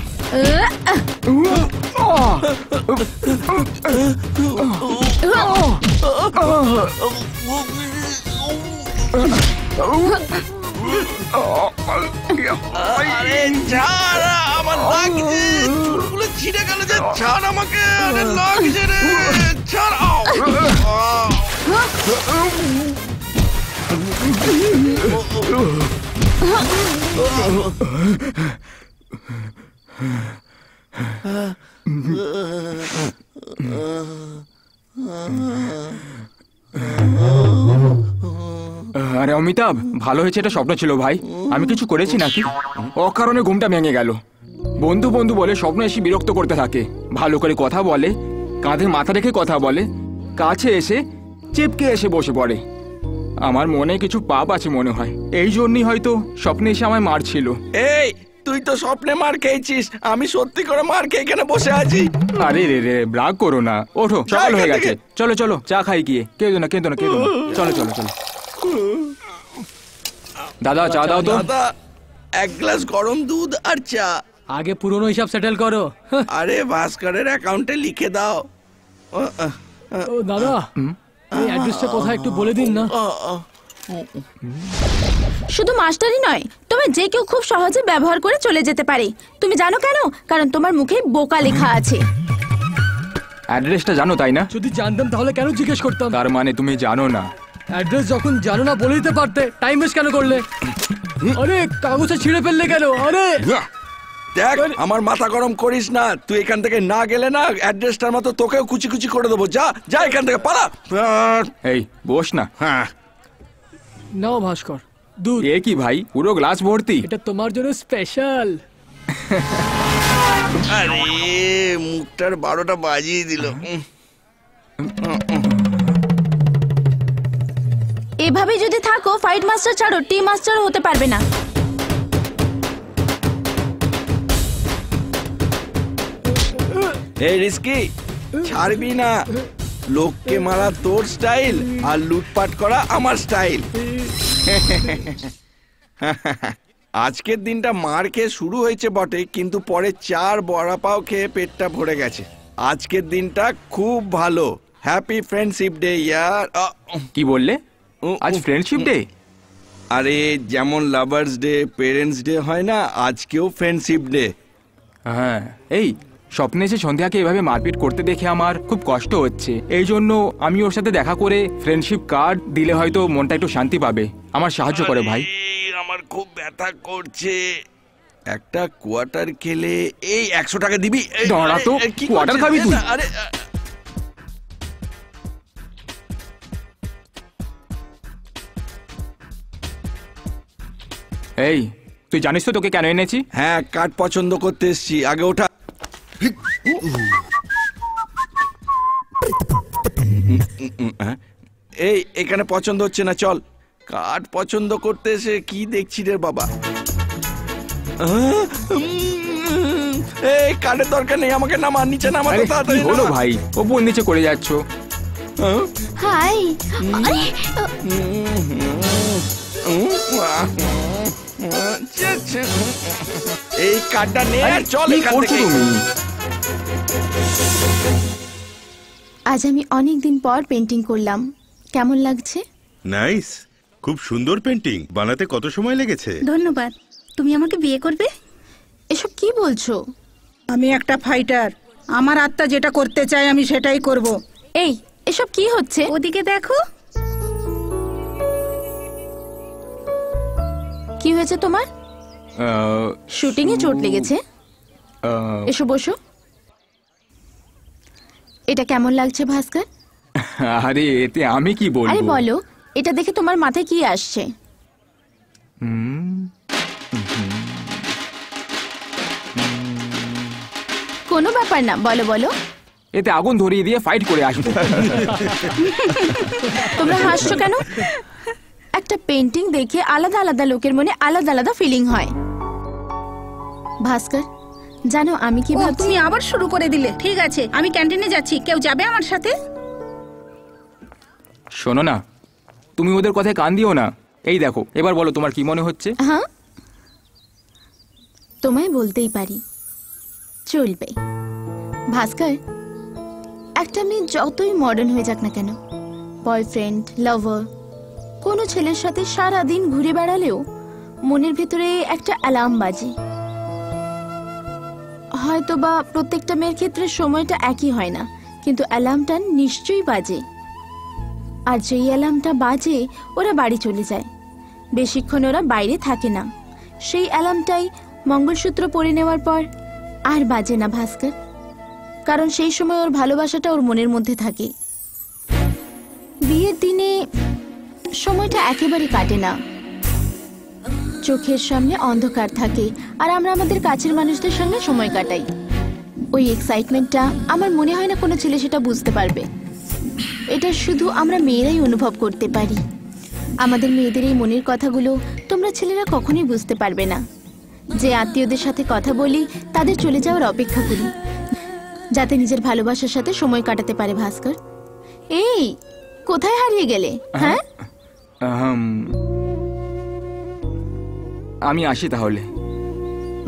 আরে ছাড়, আমার লাগছে, চুলগুলো ছিঁড়ে গেল যে, ছাড় আমাকে, আরে লাগছে রে, ছাড়। আরে অমিতাভ, ভালো হয়েছে এটা স্বপ্ন ছিল ভাই। আমি কিছু করেছি নাকি? অকারণে ঘুমটা ভেঙে গেল। বন্ধু বন্ধু বলে স্বপ্ন এসে বিরক্ত করতে থাকে। ভালো করে কথা বলে, কাঁধে মাথা রেখে কথা বলে, কাছে এসে চেপকে এসে বসে পড়ে। আমার মনে কিছু পাপ আছে মনে হয়, এই জন্যই হয়তো স্বপ্নে এসে আমায় মারছিল। এই তুই তো স্বপ্নে মার খেয়েছিস, আমি সত্যি করে মার খেয়ে এখানে বসে আছি। আরে রে রে, রাগ করো না, ওঠো, সকাল হয়ে গেছে। চলো চলো, চা খাই গিয়ে। কেঁদো না কেঁদো না কেঁদো না, চলো চলো চলো। দাদা চা দাও তো। দাদা, এক গ্লাস গরম দুধ আর চা। আগে পুরনো হিসাব সেটেল করো। আরে ভাস্করের অ্যাকাউন্টে লিখে দাও। ও দাদা, এই অ্যাড্রেসটা কোথায় একটু বলে দিন না। শুধু মাস্টারই নয়, তোমার যে কেউ খুব সহজে ব্যবহার করে চলে যেতে পারে। তুমি জানো কেন? কারণ তোমার মুখে বোকা লেখা আছে। অ্যাড্রেসটা জানো তাই না? যদি জানতাম তাহলে কেন জিজ্ঞেস করতাম? তার মানে তুমি জানো না? অ্যাড্রেস যখন জানো না বলে দিতে পারতে, টাইম ওয়েস্ট কেন করলে? আরে কাগজে ছিঁড়ে ফেললে কেন? আরে দেখ, আমার মাথা গরম করিস না। তুই এখান থেকে না গেলে না, অ্যাড্রেসটার মতো তোকেও কুচি কুচি করে দেবো। যা যা এখান থেকে, পালা। এই বস না। হ্যাঁ, নাও ভাস্কর, দুধ। এ কি ভাই, পুরো গ্লাস ভর্তি। এটা তোমার জন্য স্পেশাল। আরে মুখটার 12টা বাজিয়ে দিল। এভাবে যদি থাকো, ফাইট মাস্টার ছাড়ো, টি মাস্টার হতে পারবে না। এই রিস্কি, ছাড়বি না। লোককে মারা তোর স্টাইল, আর লুটপাট করা আমার স্টাইল। আজকের দিনটা মার খেয়ে শুরু হয়েছে বটে, কিন্তু পরে 4 বড়া পাও খেয়ে পেটটা ভরে গেছে। আজকের দিনটা খুব ভালো। হ্যাপি ফ্রেন্ডশিপ ডে ইয়ার। কি বললে? আজ ফ্রেন্ডশিপ ডে? আরে যেমন লাভার্স ডে, পেরেন্টস ডে হয় না, আজকেও ফ্রেন্ডশিপ ডে। হ্যাঁ, এই স্বপ্নে এসে সন্ধ্যাকে এভাবে মারপিট করতে দেখে আমার খুব কষ্ট হচ্ছে। এই জন্য আমি ওর সাথে দেখা করে ফ্রেন্ডশিপ কার্ড দিলে হয়তো মনটা একটু শান্তি পাবে। আমার সাহায্য করে ভাই। আমার খুব ব্যথা করছে। একটা কোয়ার্টার খেলে এই 100 টাকা দিবি? দাঁড়া তো, কি কোয়ার্টার করছিস? খাবি তুই? আরে এই তুই জানিস তো তোকে কেন এনেছি? হ্যাঁ, কার্ড পছন্দ করতে এসছি। আগে ওঠা। এই এখানে পছন্দ হচ্ছে না, চল। কার্ড পছন্দ করতে এসে কি দেখছি রে বাবা। এই কার্ডের দরকার নেই, আমাকে নামা, নিচে নামা তো আরে কি তাড়াতাড়ি। হলো ভাই, ওপর নিচে করে যাচ্ছ? হাই, এই কার্ডটা নে আর চল কি এখান করছো থেকে। তুমি? আজ আমি অনেক দিন পর পেন্টিং করলাম, কেমন লাগছে? নাইস, খুব সুন্দর পেন্টিং। বানাতে কত সময় লেগেছে? ধন্যবাদ। তুমি আমাকে বিয়ে করবে? এসব কি বলছো? আমি একটা ফাইটার, আমার আত্মা যেটা করতে চায় আমি সেটাই করব। এই এসব কি হচ্ছে? ওদিকে দেখো। কি হয়েছে তোমার? শুটিং এ চোট লেগেছে? এসো বসো। এটা কেমন লাগছে ভাস্কর? আরে এতে আমি কি আরে বলবো? বলো, এটা দেখে তোমার মাথায় কি আসছে? কোনো ব্যাপার না, বলো বলো। এতে আগুন ধরিয়ে দিয়ে ফাইট করে আসবো। তোমরা হাসছো কেন? একটা পেন্টিং দেখে আলাদা আলাদা লোকের মনে আলাদা আলাদা ফিলিং হয়। ভাস্কর, জানো আমি কি ও, ভাবছি? তুমি আবার শুরু করে দিলে। ঠিক আছে, আমি ক্যান্টিনে যাচ্ছি, কেউ যাবে আমার সাথে? শোনো না, তুমি ওদের কথায় কান দিও না। এই দেখো, এবার বলো তোমার কি মনে হচ্ছে? হ্যাঁ, তোমায় বলতেই পারি, চলবে। ভাস্কর, একটা মেয়ে যতই মডার্ন হয়ে যাক না কেন, বয়ফ্রেন্ড, লাভার, কোনো ছেলের সাথে সারা দিন ঘুরে বেড়ালেও মনের ভেতরে একটা অ্যালার্ম বাজে। হয়তো বা প্রত্যেকটা মেয়ের ক্ষেত্রে সময়টা একই হয় না, কিন্তু অ্যালার্মটা নিশ্চয়ই বাজে। আর যেই অ্যালার্মটা বাজে ওরা বাড়ি চলে যায়, বেশিক্ষণ ওরা বাইরে থাকে না। সেই অ্যালার্মটাই মঙ্গলসূত্র পরে নেওয়ার পর আর বাজে না ভাস্কর, কারণ সেই সময় ওর ভালোবাসাটা ওর মনের মধ্যে থাকে। বিয়ের দিনে সময়টা একেবারে কাটে না, চোখের সামনে অন্ধকার থাকে, আর আমরা আমাদের কাছের মানুষদের সঙ্গে সময় কাটাই। ওই এক্সাইটমেন্টটা আমার মনে হয় না কোনো ছেলে সেটা বুঝতে পারবে। এটা শুধু আমরা মেয়েরাই অনুভব করতে পারি। আমাদের মেয়েদের এই মনের কথাগুলো তোমরা ছেলেরা কখনোই বুঝতে পারবে না। যে আত্মীয়দের সাথে কথা বলি তাদের চলে যাওয়ার অপেক্ষা করি, যাতে নিজের ভালোবাসার সাথে সময় কাটাতে পারে। ভাস্কর, এই কোথায় হারিয়ে গেলে? হ্যাঁ, আমি আসি তাহলে।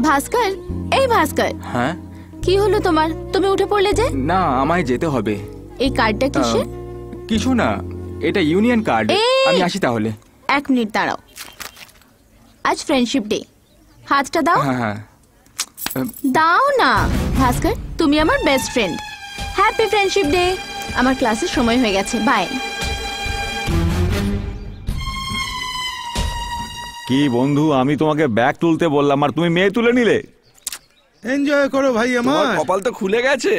ভাস্কর, এই ভাস্কর, হ্যাঁ, কি হলো তোমার? তুমি উঠে পড়লে যে? না, আমায় যেতে হবে। এই কার্ডটা কিসের? কিছু না, এটা ইউনিয়ন কার্ড। আমি আসি তাহলে। 1 মিনিট দাঁড়াও, আজ ফ্রেন্ডশিপ ডে, হাতটা দাও। হ্যাঁ হ্যাঁ, দাও না ভাস্কর, তুমি আমার best friend. Happy friendship day. আমার ক্লাসের সময় হয়ে গেছে, বাই। কি বন্ধু, আমি তোমাকে ব্যাগ তুলতে বললাম আর তুমি মেয়ে তুলে নিলে। এনজয় করো ভাই তোমার আমার। কপাল তো খুলে গেছে।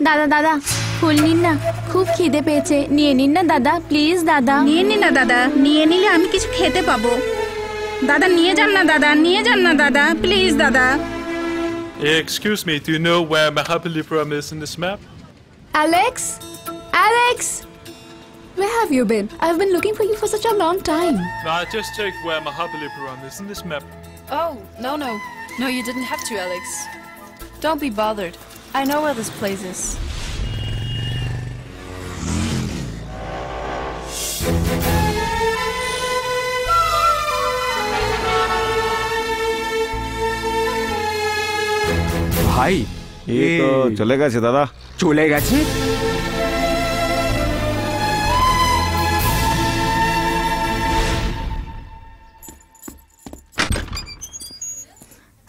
দাদা দাদা, ফুল নিন না, খুব খিদে পেয়েছে, নিয়ে নিন না দাদা, প্লিজ দাদা। নিয়ে নি না দাদা, নিয়ে নিলে আমি কিছু খেতে পাবো। দাদা নিয়ে যান না দাদা, নিয়ে যান না দাদা, প্লিজ দাদা। Excuse me, do you know where Mahabalipuram is in this map? Alex? Alex! Where have you been? I've been looking for you for such a long time. No, I just checked where Mahabalipuram is in this map. Oh, no. No, you didn't have to, Alex. Don't be bothered. I know where this place is. ভাই, এই তো চলে গেছে দাদা। চলে গেছে?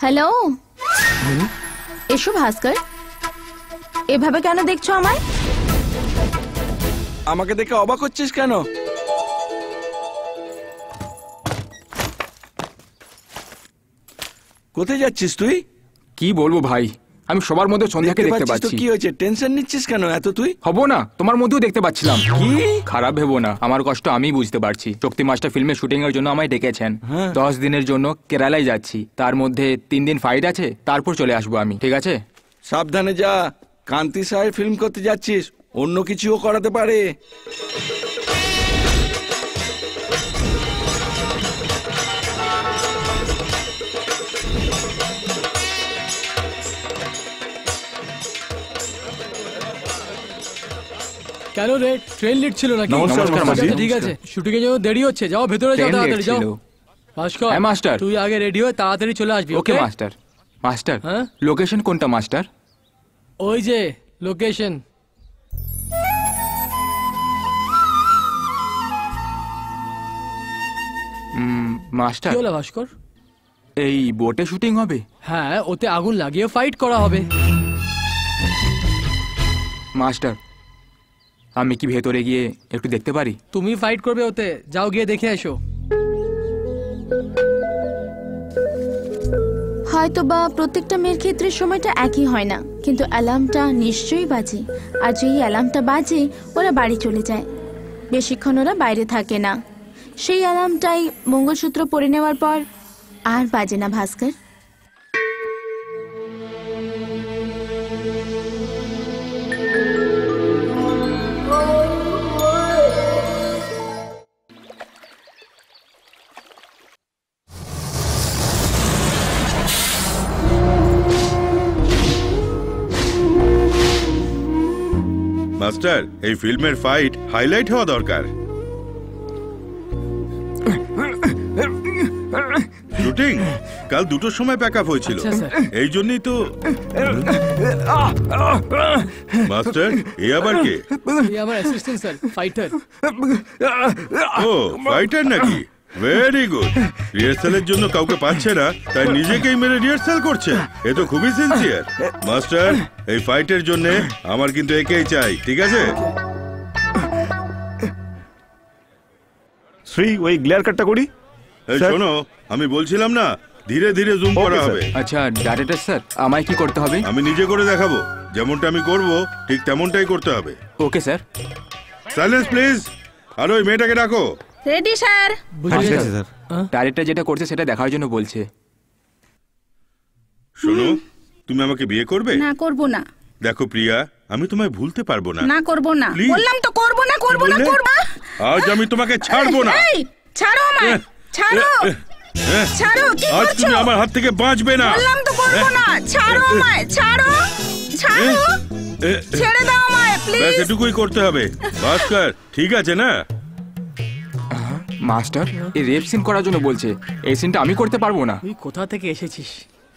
Hello, এসো ভাস্কর। এভাবে কেন দেখছো আমায়? আমাকে দেখে অবাক হচ্ছিস কেন? কোথায় যাচ্ছিস তুই? কি বলবো ভাই, আমি সবার মধ্যে সন্ধ্যাকে দেখতে পাচ্ছিস তো, পাচ্ছি। কি হয়েছে? টেনশন নিচ্ছিস কেন এত তুই? হবো না, তোমার মধ্যেও দেখতে পাচ্ছিলাম। কি খারাপ ভেবো না, আমার কষ্ট আমি বুঝতে পারছি। শক্তি মাস্টার ফিল্মের শুটিং এর জন্য আমায় ডেকেছেন। 10 দিনের জন্য কেরালায় যাচ্ছি, তার মধ্যে 3 দিন ফাইট আছে, তারপর চলে আসবো আমি, ঠিক আছে? সাবধানে যা, কান্তি সাহেব ফিল্ম করতে যাচ্ছিস, অন্য কিছুও করাতে পারে। কেন রে, ট্রেন লিট ছিল নাকি? নমস্কার, মাস্টারজি। ঠিক আছে, শুটিং এর জন্য দেরি হচ্ছে, যাও ভেতরে যাও, ট্রেন লেট তাড়াতাড়ি যাও। ছিল। ভাস্কর, হ্যাঁ, মাস্টার। তুই আগে রেডি হয়ে তাড়াতাড়ি চলে আসবি। ওকে মাস্টার। মাস্টার, হ্যাঁ? লোকেশন কোনটা মাস্টার? ওই যে লোকেশন। মাস্টার, কি হলো ভাস্কর? এই বোটে শুটিং হবে? হ্যাঁ, ওতে আগুন লাগিয়ে ফাইট করা হবে। মাস্টার, আমি কি ভেতরে গিয়ে একটু দেখতে পারি? তুমি ফাইট করবে ওতে, যাও গিয়ে দেখে এসো। হয়তো বা প্রত্যেকটা মেয়ের ক্ষেত্রে সময়টা একই হয় না, কিন্তু অ্যালার্মটা নিশ্চয়ই বাজে। আর যেই অ্যালার্মটা বাজে ওরা বাড়ি চলে যায়, বেশিক্ষণ ওরা বাইরে থাকে না। সেই অ্যালার্মটাই মঙ্গলসূত্র পরে নেওয়ার পর আর বাজে না ভাস্কর। মাস্টার, এই ফিল্মের ফাইট হাইলাইট হওয়া দরকার। শুটিং কাল 2টোর সময় প্যাক আপ হয়েছিল, আচ্ছা, স্যার। এই জন্যই তো। মাস্টার, এ আবার কে? এই আমার অ্যাসিস্ট্যান্ট স্যার, ফাইটার। ও, ফাইটার নাকি? Very good. রিহার্সালের জন্য কাউকে পাচ্ছে না, তাই নিজেকেই মেরে রিহার্সাল করছে। এ তো খুবই সিনসিয়ার। মাস্টার, এই ফাইটের জন্য আমার কিন্তু একেই চাই, ঠিক আছে? শ্রী, ওই গ্লেয়ার কাটটা করি। এই স্যার। শোনো, আমি বলছিলাম না, ধীরে ধীরে জুম ওকে, করা স্যার। হবে। আচ্ছা ডাইরেক্টর স্যার, আমায় কি করতে হবে? আমি নিজে করে দেখাবো, যেমনটা আমি করব ঠিক তেমনটাই করতে হবে। Okay sir. Silence please. আর ওই মেয়েটাকে ডাকো। Ready sir. বুঝে ঠিক গেছো? আছে স্যার। ডাইরেক্টর যেটা করছে সেটা দেখার জন্য বলছে। শোনো, তুমি আমাকে বিয়ে করবে? না, করব না। দেখো প্রিয়া, আমি তোমায় ভুলতে পারবো না। না, করব না। Please. বললাম তো করব না, করব না, বললে? করব না। আজ আমি তোমাকে ছাড়বো না। এই, ছাড়ো আমায়, ছাড়ো, ছাড়ো, কি আজ করছো? তুমি আমার হাত থেকে বাঁচবে না। বললাম তো করব না, ছাড়ো আমায়, ছাড়ো, ছাড়ো, ছেড়ে দাও আমায়, ব্যাস প্লিজ। এটুকুই করতে হবে। ভাস্কর, ঠিক আছে না? মাস্টার, এই রেপ সিন করার জন্য বলছে, এই সিনটা আমি করতে পারবো না। তুই কোথা থেকে এসেছিস?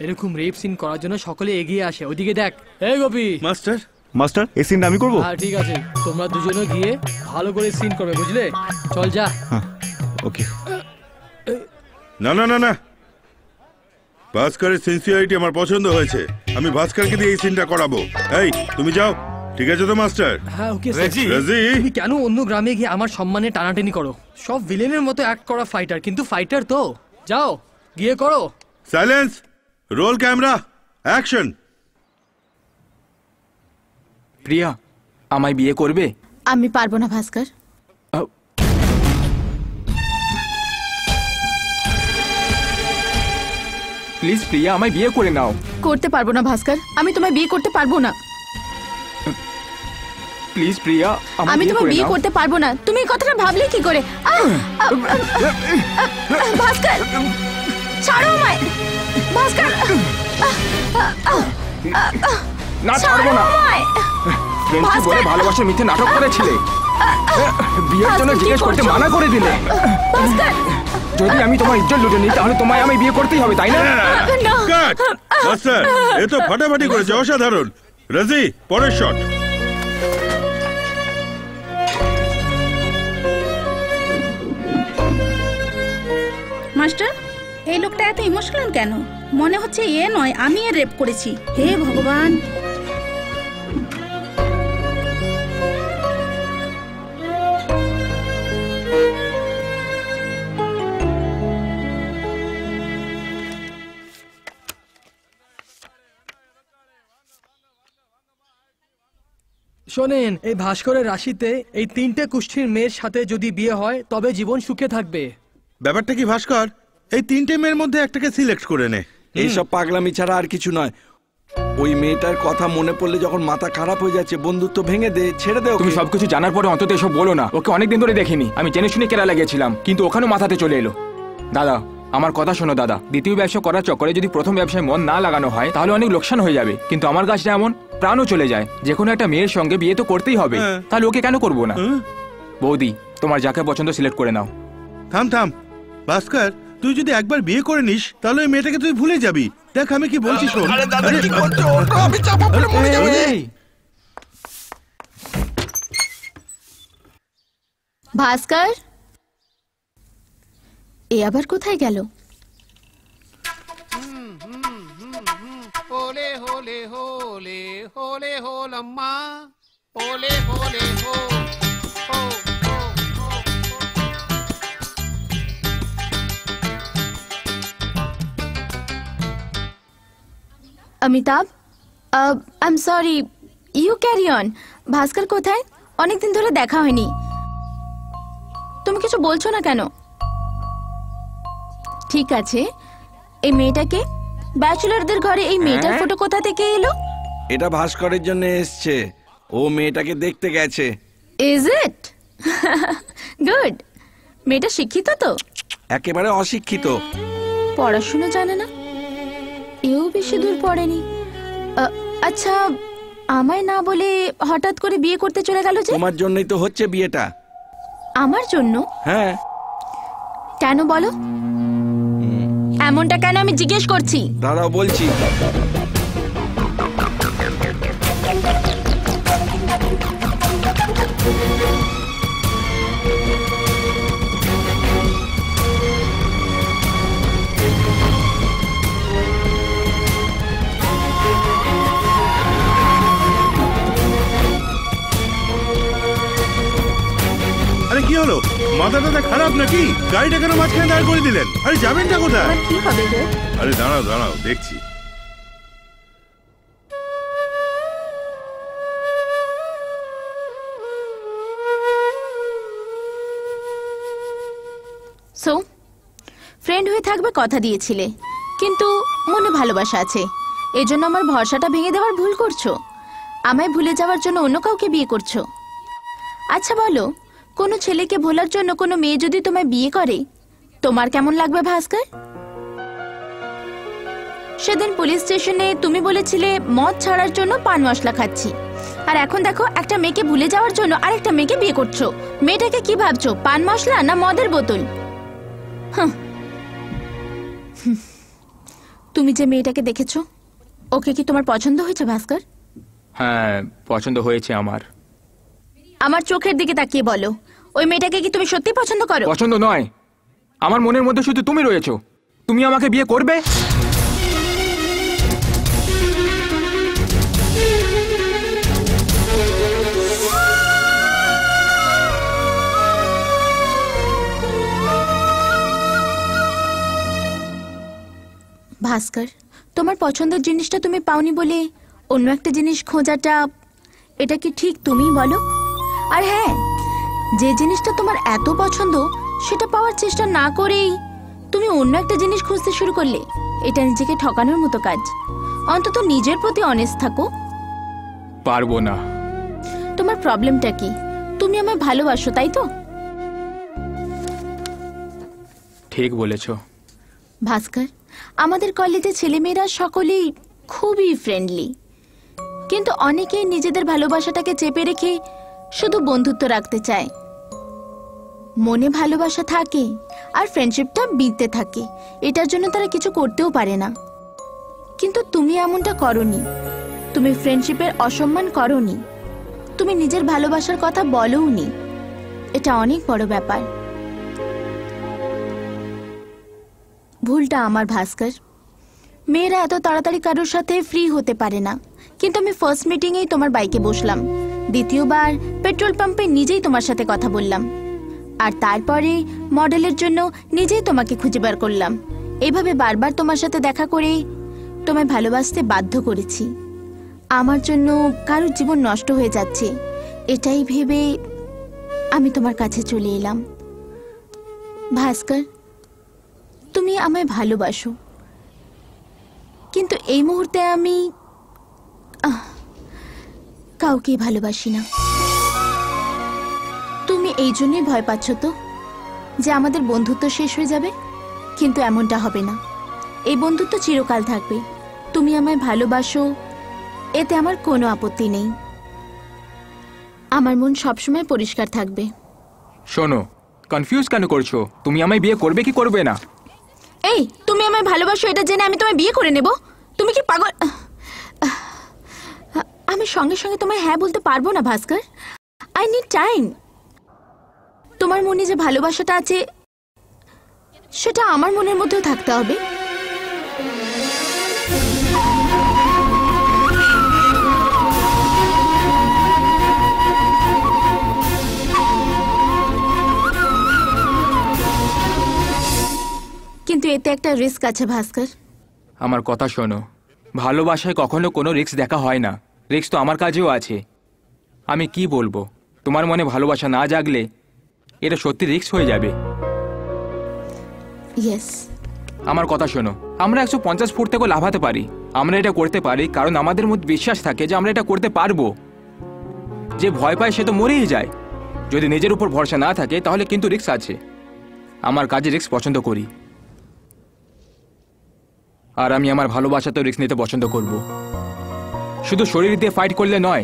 এরকম রেপ সিন করার জন্য সকলে এগিয়ে আসে। ওইদিকে দেখ। এই গোপি। মাস্টার, মাস্টার, এই সিনটা আমি করবো। হ্যাঁ, ঠিক আছে, তোমরা দুজনে গিয়ে ভালো করে সিন করবে, বুঝলে? চল যা। হ্যাঁ, ওকে। না না না না, ভাস্করের সিনসিয়ারিটি আমার পছন্দ হয়েছে। আমি ভাস্করকে দিয়ে এই সিনটা করাবো। এই, তুমি যাও, ঠিক আছে তো মাস্টার? হ্যাঁ, ওকে স্যার। রাজি? তুমি কেন অন্য গ্রামে গিয়ে আমার সম্মানে টানাটানি করো? সব ভিলেনের মতো অ্যাক্ট করা ফাইটার, কিন্তু ফাইটার তো। যাও গিয়ে করো। Silence, roll camera, action. Priya, আমায় বিয়ে করবে? আমি পারবো না ভাস্কর। প্লিজ প্রিয়া, আমায় বিয়ে করে নাও। করতে পারবো না ভাস্কর, আমি তোমায় বিয়ে করতে পারবো না। প্লিজ প্রিয়া, আমি তোমায় বিয়ে করতে পারবো না। তুমি এই কথাটা ভাবলে কি করে? ভাস্কর, ছাড়ো আমায়। ভাস্কর, না, ছাড়বো না। আমায়। ফ্রেন্ডশিপ বলে ভালোবাসার মিথ্যে নাটক করেছিলে, বিয়ের জন্য জিজ্ঞেস করতে মানা করে দিলে। ভাস্কর, যদি আমি তোমার ইজ্জত লুটে নিই তাহলে তোমায় আমি বিয়ে করতেই হবে, তাই না? না। কাট। মাস্টার, এ তো ফাটাফাটি করেছে, অসাধারণ। রাজি, পরের শট। মাস্টার, এই লোকটা এত ইমোশনাল কেন? মনে হচ্ছে এ নয়, আমি এর রেপ করেছি। হে ভগবান। শোনেন, এই ভাস্করের রাশিতে এই 3টে কুষ্ঠির মেয়ের সাথে যদি বিয়ে হয় তবে জীবন সুখে থাকবে। ব্যাপারটা কি ভাস্কর, এই 3টে মেয়ের মধ্যে একটাকে সিলেক্ট করে নে। এইসব পাগলামি ছাড়া আর কিছু নয়। ওই মেয়েটার কথা মনে পড়লে যখন মাথা খারাপ হয়ে যাচ্ছে, বন্ধুত্ব ভেঙে দে, ছেড়ে দে। তুমি সবকিছু জানার পরে অন্তত এসব বলো না। ওকে অনেকদিন ধরে দেখিনি, আমি জেনে শুনে কেরালা গেছিলাম, কিন্তু ওখানেও মাথাতে চলে এলো। দাদা, আমার কথা শোনো দাদা, দ্বিতীয় ব্যবসা করার চক্করে যদি প্রথম ব্যবসায় মন না লাগানো হয় তাহলে অনেক লোকসান হয়ে যাবে। কিন্তু আমার কাজটা এমন, প্রাণও চলে যায়। যে কোনো একটা মেয়ের সঙ্গে বিয়ে তো করতেই হবে, তাহলে ওকে কেন করবো না? বৌদি, তোমার যাকে পছন্দ সিলেক্ট করে নাও। থাম থাম ভাস্কর, তুই যদি একবার বিয়ে করে নিস তাহলে ওই মেয়েটাকে তুই ভুলে যাবি। দেখ আমি কি বলছি শোন। ভাস্কর, এ আবার কোথায় গেল? হোলে হোলে হোলে হোলে হোলম্মা হোলে হোলে হো। Amitabh, I am sorry, you carry on. Bhaskar কোথায়? অনেকদিন ধরে দেখা হয়নি। তুমি কিছু বলছো না কেন? ঠিক আছে, এই মেয়েটাকে, ব্যাচেলরদের ঘরে এই মেয়েটার ফটো কোথা থেকে এলো? এটা ভাস্করের জন্য এসছে, ও মেয়েটাকে দেখতে গেছে। Is it good? মেয়েটা শিক্ষিত তো? একেবারে অশিক্ষিত। পড়াশোনা জানে না? এও বেশি দূর পড়েনি। আচ্ছা, আমায় না বলে হঠাৎ করে বিয়ে করতে চলে গেল যে? তোমার জন্যই তো হচ্ছে বিয়েটা। আমার জন্য? হ্যাঁ। কেন বলো? এমনটা কেন আমি জিজ্ঞেস করছি। দাঁড়াও বলছি। আরে কি হলো, মাথা টাথা খারাপ নাকি? গাড়িটা কেন মাঝখানে দাঁড় করে দিলেন? আরে যাবেনটা কোথায়? কি হবে গো? আরে দাঁড়াও দাঁড়াও, দেখছি। সো ফ্রেন্ড হয়ে থাকবে কথা দিয়েছিলে, কিন্তু মনে ভালোবাসা আছে, এজন্য আমার ভরসাটা ভেঙে দেওয়ার ভুল করছো। আমায় ভুলে যাওয়ার জন্য অন্য কাউকে বিয়ে করছো। আচ্ছা বলো, কোনো ছেলেকে ভোলার জন্য কোনো মেয়ে যদি তোমায় বিয়ে করে, তোমার কেমন লাগবে ভাস্কর? সেদিন পুলিশ স্টেশনে তুমি বলেছিলে মদ ছাড়ার জন্য পান মশলা খাচ্ছি, আর এখন দেখো একটা মেয়েকে ভুলে যাওয়ার জন্য আরেকটা মেয়েকে বিয়ে করছো। মেয়েটাকে কি ভাবছো, পান মশলা না মদের বোতল? তুমি যে মেয়েটাকে দেখেছো, ওকে কি তোমার পছন্দ হয়েছে ভাস্কর? হ্যাঁ, পছন্দ হয়েছে আমার। আমার চোখের দিকে তাকিয়ে বলো, ওই মেয়েটাকে কি তুমি সত্যি পছন্দ করো? পছন্দ নয়, আমার মনের মধ্যে শুধু তুমি রয়েছো। তুমি আমাকে বিয়ে করবে? ভাস্কর, তোমার পছন্দের জিনিসটা তুমি পাওনি বলে অন্য একটা জিনিস খোঁজাটা, এটা কি ঠিক তুমিই বলো? আর হ্যাঁ, যে জিনিসটা তোমার এত পছন্দ সেটা পাওয়ার চেষ্টা না করেই তুমি অন্য একটা জিনিস খুঁজতে শুরু করলে, এটা নিজেকে ঠকানোর মতো কাজ। অন্তত নিজের প্রতি অনেস্ট থাকো। পারবো না। তোমার প্রবলেমটা কি? তুমি আমায় ভালোবাসো, তাই তো? ঠিক বলেছো ভাস্কর, আমাদের কলেজে ছেলেমেয়েরা সকলেই খুবই ফ্রেন্ডলি, কিন্তু অনেকেই নিজেদের ভালোবাসাটাকে চেপে রেখে শুধু বন্ধুত্ব রাখতে চায়। মনে ভালোবাসা থাকে আর ফ্রেন্ডশিপটা বিতে থাকে, এটার জন্য তারা কিছু করতেও পারে না। কিন্তু তুমি এমনটা করনি, তুমি ফ্রেন্ডশিপের অসম্মান করনি, তুমি নিজের ভালোবাসার কথা বলোওনি। এটা অনেক বড় ব্যাপার। ভুলটা আমার ভাস্কর। মেয়েরা এত তাড়াতাড়ি কারোর সাথে ফ্রি হতে পারে না। কিন্তু আমি ফার্স্ট মিটিংয়েই তোমার বাইকে বসলাম, দ্বিতীয়বার পেট্রোল পাম্পে নিজেই তোমার সাথে কথা বললাম, আর তারপরে মডেলের জন্য নিজেই তোমাকে খুঁজে বার করলাম। এইভাবে বারবার তোমার সাথে দেখা করে তোমায় ভালোবাসতে বাধ্য করেছি। আমার জন্য কারোর জীবন নষ্ট হয়ে যাচ্ছে এটাই ভেবে আমি তোমার কাছে চলে এলাম। ভাস্কর, তুমি আমায় ভালোবাসো, কিন্তু এই মুহূর্তে আমি কাউকে ভালোবাসি না। তুমি এই জন্যই ভয় পাচ্ছ তো যে আমাদের বন্ধুত্ব শেষ হয়ে যাবে, কিন্তু এমনটা হবে না। এই বন্ধুত্ব চিরকাল থাকবে। তুমি আমায় ভালোবাসো, এতে আমার কোনো আপত্তি নেই। আমার মন সবসময় পরিষ্কার থাকবে। শোনো, কনফিউজ কেন করছো? তুমি আমায় বিয়ে করবে কি করবে না? এই, তুমি আমায় ভালোবাসো এটা জেনে আমি তোমায় বিয়ে করে নেব? তুমি কি পাগল? আমি সঙ্গে সঙ্গে তোমায় হ্যাঁ বলতে পারবো না ভাস্কর। I need time. তোমার মনে যে ভালোবাসাটা আছে সেটা আমার মনের মধ্যেও থাকতে হবে। কিন্তু এতে একটা রিস্ক আছে ভাস্কর। আমার কথা শোনো, ভালোবাসায় কখনো কোনো রিস্ক দেখা হয় না। রিস্ক তো আমার কাছেও আছে। আমি কি বলবো, তোমার মনে ভালোবাসা না জাগলে এটা সত্যি রিস্ক হয়ে যাবে। ইয়েস, আমার কথা শোনো, আমরা 150 ফুট থেকে লাফাতে পারি। আমরা এটা করতে পারি কারণ আমাদের মধ্যে বিশ্বাস থাকে যে আমরা এটা করতে পারবো। যে ভয় পায় সে তো মরেই যায়। যদি নিজের উপর ভরসা না থাকে তাহলে কিন্তু রিস্ক আছে। আমার কাজে রিস্ক পছন্দ করি, আর আমি আমার ভালোবাসাতেও রিস্ক নিতে পছন্দ করব। শুধু শরীর দিয়ে ফাইট করলে নয়,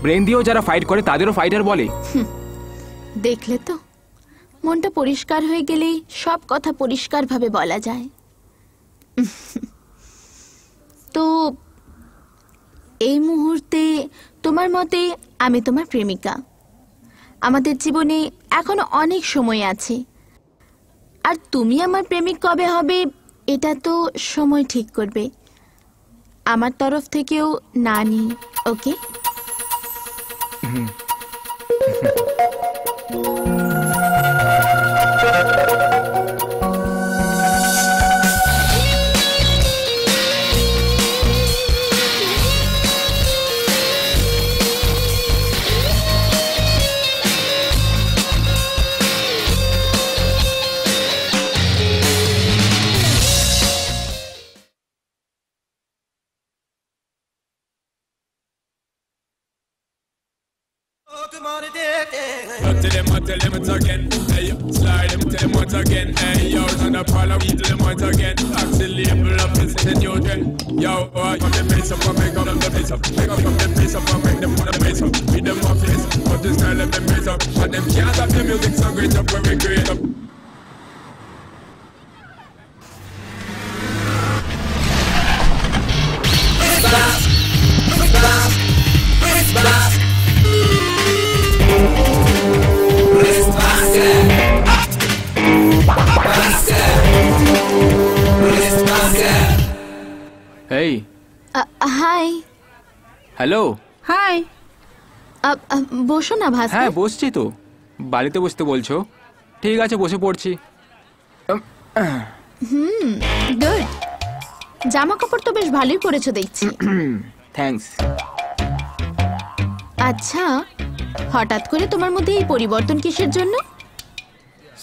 ব্রেন দিয়েও যারা ফাইট করে তাদেরও ফাইটার বলে। দেখলে তো, মনটা পরিষ্কার হয়ে গেলেই সব কথা পরিষ্কারভাবে বলা যায়। তো এই মুহূর্তে তোমার মতে আমি তোমার প্রেমিকা। আমাদের জীবনে এখনো অনেক সময় আছে, আর তুমি আমার প্রেমিক কবে হবে এটা তো সময় ঠিক করবে। আমার তরফ থেকেও না নি, ওকে? Tell them once again, hey, slide them, tell them once again, hey, yo, on the parlor, we tell them once again, actually, level up, it's a new trend, yo, from the base up, make up the base up, make up from the base up, make them on the base up, beat them up, face, but this style of them base up, but them can't have the music so great up when we create up. Hey. Hi. Hello. Hi. বসো না ভাস্কর। হ্যাঁ বসছি তো। বাড়িতে বসতে বলছো? ঠিক আছে, বসে পড়ছি। গুড। জামা কাপড় তো বেশ ভালোই পরেছো দেখছি। থ্যাঙ্কস। আচ্ছা, হঠাৎ করে তোমার মধ্যে এই পরিবর্তন কিসের জন্য?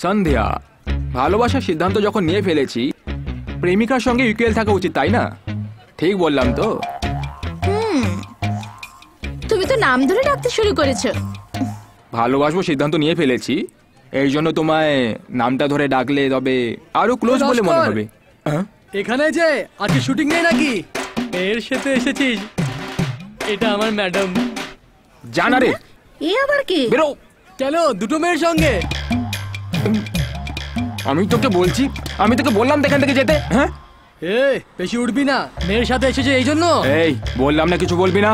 সন্ধ্যা, ভালোবাসার সিদ্ধান্ত যখন নিয়ে ফেলেছি, প্রেমিকার সঙ্গে ইকুয়াল থাকা উচিত, তাই না? ঠিক বললাম তো? তুমি তো নাম ধরে ডাকতে শুরু করেছো। ভালোবাসবো সিদ্ধান্ত নিয়ে ফেলেছি, এই জন্য তোমায় নামটা ধরে ডাকলে তবে আরো ক্লোজ বলে মনে হবে। এখানে যে আজকে শুটিং নেই নাকি? এর সাথে এসেছিস? এটা আমার ম্যাডাম। জানা রে, এ আবার কি? বেরো। কেন, দুটো মেয়ের সঙ্গে? আমি তোকে বলছি, আমি তোকে বললাম এখান থেকে যেতে। হ্যাঁ, বেশি উঠবি না, মেয়ের সাথে এসেছে এই জন্য। এই বললাম না কিছু বলবি না।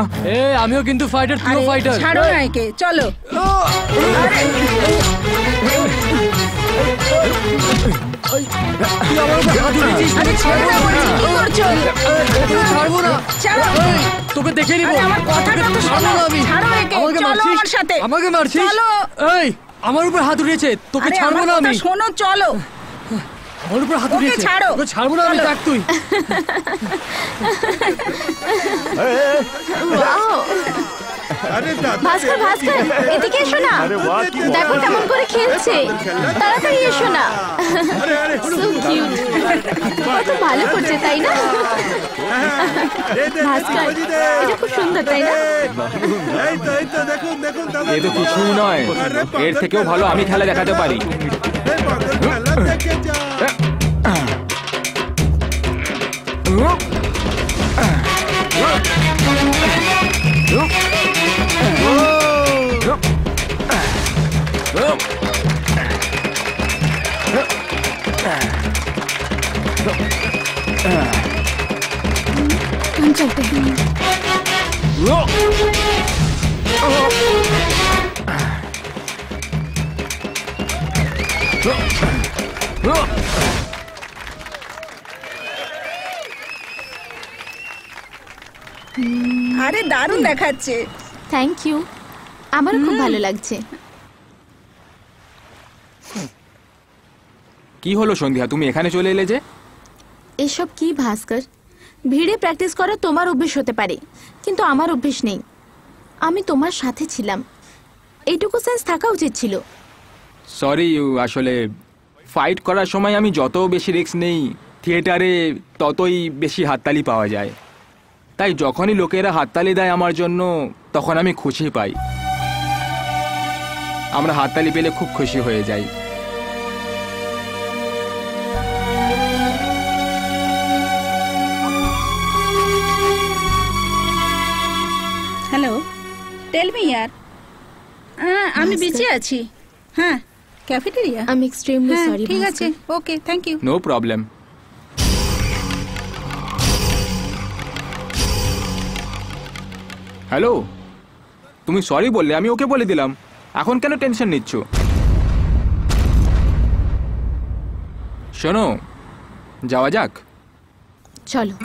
আমিও কিন্তু ফাইটার, তুইও ফাইটার। ছাড়ো না একে, চলো। তোকে দেখে নিবো। আমাকে মারছিস? এই, আমার উপর হাত উঠিয়েছে, তোকে ছাড়বো না আমি। শোনো, চলো। আমার উপর হাত ওকে উঠিয়েছে ছাড়ো। ওকে ছাড়বো না আমি দেখ তুই ওয়াও আরে দাদা ভাস্কর ভাস্কর এদিকে এসো না আরে বাহ, কি দেখো কেমন করে খেলছে তাড়াতাড়ি এসো না আরে আরে সো কিউট কত ভালো করছে তাই না ভাস্কর এটা খুব সুন্দর তাই না এই তো দেখুন দেখুন দাদা এ তো কিছুই নয়, এর থেকেও ভালো আমি খেলা দেখাতে পারি। এই বাদর খেলা দেখে যা हम चलते हैं আরে দারুণ দেখাচ্ছে। থ্যাংক ইউ আমারও খুব ভালো লাগছে কি হলো সন্ধ্যা, তুমি এখানে চলে এলে যে? এসব কি ভাস্কর, ভিড়ে প্র্যাকটিস করা তোমার অভ্যেস হতে পারে কিন্তু আমার অভ্যেস নেই। আমি তোমার সাথে ছিলাম, এইটুকু সেন্স থাকা উচিত ছিল। সরি, আসলে ফাইট করার সময় আমি যত বেশি রিস্ক নেই থিয়েটারে ততই বেশি হাততালি পাওয়া যায়। তাই যখনই লোকেরা হাততালি দেয় আমার জন্য তখন আমি খুশি পাই। আমরা হাততালি পেলে খুব খুশি হয়ে যাই। হ্যালো, টেল মি ইয়ার। আমি বিজি আছি। হ্যাঁ, ক্যাফেটেরিয়া। আমি এক্সট্রিমলি সরি ঠিক আছে, okay, thank you. No problem. Hello, তুমি সরি বললে, আমি ওকে বলে দিলাম। এখন কেন টেনশন নিচ্ছ? শোনো, যাওয়া যাক। চলো।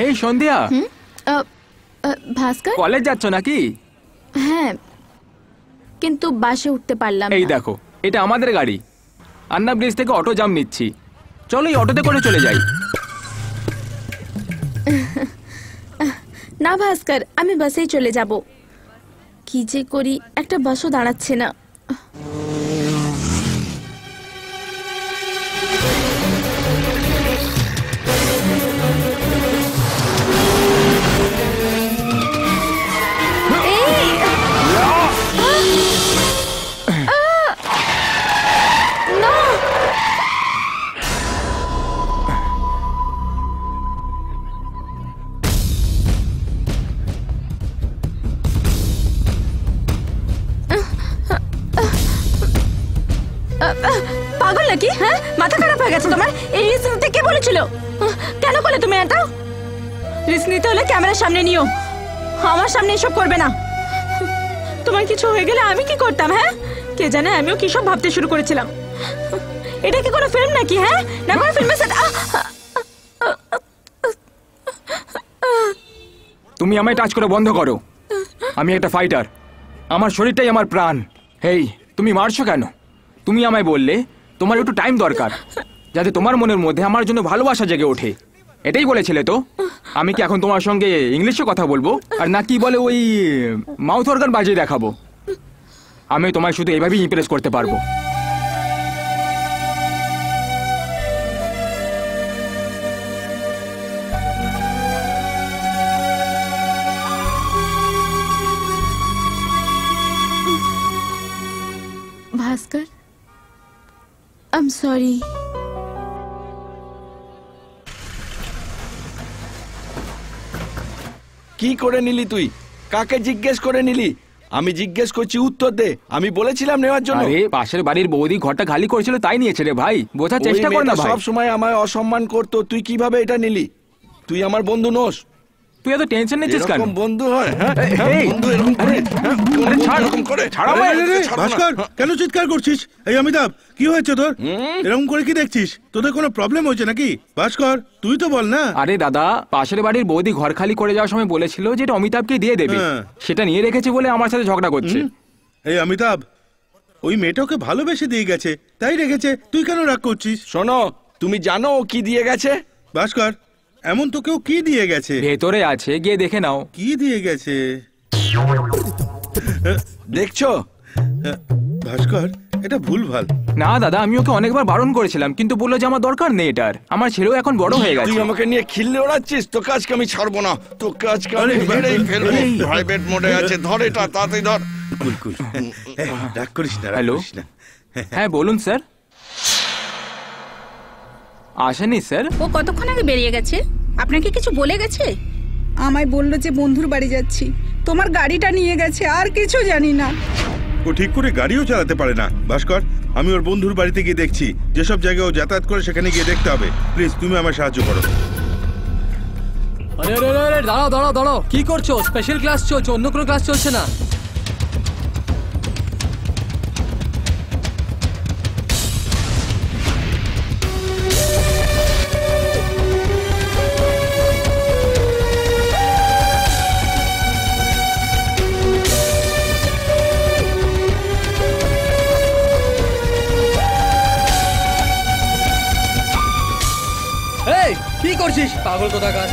এই সন্ধ্যা, ভাস্কর কলেজ যাচ্ছ নাকি? হ্যাঁ, কিন্তু বাসে উঠতে পারলাম এই না। দেখো, এটা আমাদের গাড়ি। আন্না ব্রিজ থেকে অটো জাম নিচ্ছি, চলো এই অটোতে করে চলে যাই। না ভাস্কর, আমি বাসেই চলে যাব। কি যে করি, একটা বাসও দাঁড়াচ্ছে না। পাগল নাকি? হ্যাঁ, মাথা খারাপ হয়ে গেছে তোমার? এই রিস্ক নিতে কে বলেছিল? কেন করলে তুমি এটা? রিস্ক নিতে হলে ক্যামেরার সামনে নিও, আমার সামনে এসব করবে না। তোমার কিছু হয়ে গেলে আমি কি করতাম? হ্যাঁ, কে জানে আমিও কি সব ভাবতে শুরু করেছিলাম। এটা কি কোনো ফিল্ম নাকি? হ্যাঁ, না কোনো ফিল্মের সেট। তুমি আমায় টাচ করে বন্ধ করো। আমি একটা ফাইটার, আমার শরীরটাই আমার প্রাণ। হেই, তুমি মারছো কেন? তুমি আমায় বললে তোমার একটু টাইম দরকার, যাতে তোমার মনের মধ্যে আমার জন্য ভালোবাসা জেগে ওঠে। এটাই বলেছিলে তো? আমি কি এখন তোমার সঙ্গে ইংলিশে কথা বলবো আর না কি বলে ওই মাউথ অর্গান বাজিয়ে দেখাবো? আমি তোমায় শুধু এইভাবেই ইমপ্রেস করতে পারবো। ভাস্কর, I'm sorry. কি করে নিলি তুই? কাকে জিজ্ঞেস করে নিলি? আমি জিজ্ঞেস করছি, উত্তর দে। আমি বলেছিলাম নেওয়ার জন্য। আরে পাশের বাড়ির বৌদি ঘরটা খালি করেছিল তাই নিয়েছে রে ভাই, বোঝার চেষ্টা কর না ভাই। সব সময় আমায় অসম্মান করতো, তুই কিভাবে এটা নিলি? তুই আমার বন্ধু নোস। তুই এত টেনশন নিচ্ছিস কেন? এরকম বন্ধু হয়? বন্ধু এরকম করে? এরকম করে? ভাস্কর, কেন চিৎকার করছিস? এই অমিতাভ, কি হয়েছে তোর? এরকম করে কি দেখছিস? তোদের কোনো প্রবলেম হয়েছে নাকি? ভাস্কর, তুই তো বল না। আরে দাদা, পাশের বাড়ির বৌদি ঘর খালি করে যাওয়ার সময় বলেছিল যে এটা অমিতাভকে দিয়ে দেবে, সেটা নিয়ে রেখেছে বলে আমার সাথে ঝগড়া করছে। এই অমিতাভ, ওই মেয়েটাকে ভালোবেসে দিয়ে গেছে তাই রেখেছে, তুই কেন রাগ করছিস? শোনো, তুমি জানো ও কি দিয়ে গেছে? ভাস্কর, এমন তো কেউ কি দিয়ে গেছে? ভেতরে আছে, গিয়ে দেখে নাও। কি দিয়ে গেছে দেখছো? ভাস্কর, এটা ভুলভাল। না দাদা, আমি ওকে অনেকবার বারণ করেছিলাম কিন্তু বললো যে আমার দরকার নেই এটার, আমার ছেলেও এখন বড় হয়ে গেছে। তুই আমাকে নিয়ে খিল্লি ওড়াচ্ছিস? তোকে আজকে আমি ছাড়বো না, তোকে আজকে আমি মেরেই ফেলবো। প্রাইভেট মোডে আছে, ধর এটা, তাড়াতাড়ি ধর। রাগ করিস না। হ্যালো, হ্যাঁ বলুন স্যার। আসেনি স্যার। ও কতক্ষণ আগে বেরিয়ে গেছে? আপনাকে কিছু বলে গেছে? আমায় বললো যে বন্ধুর বাড়ি যাচ্ছি, তোমার গাড়িটা নিয়ে গেছে, আর কিছু জানি না। ও ঠিক করে গাড়িও চালাতে পারে না। ভাস্কর, আমি ওর বন্ধুর বাড়িতে গিয়ে দেখছি, যেসব জায়গায় ও যাতায়াত করে সেখানে গিয়ে দেখতে হবে। প্লিজ তুমি আমার সাহায্য করো। আরে আরে আরে, দাঁড়াও দাঁড়াও দাঁড়াও, কি করছো? স্পেশাল ক্লাস চলছে, অন্য কোনো ক্লাস চলছে না। কি করছিস পাগল কোথাকার?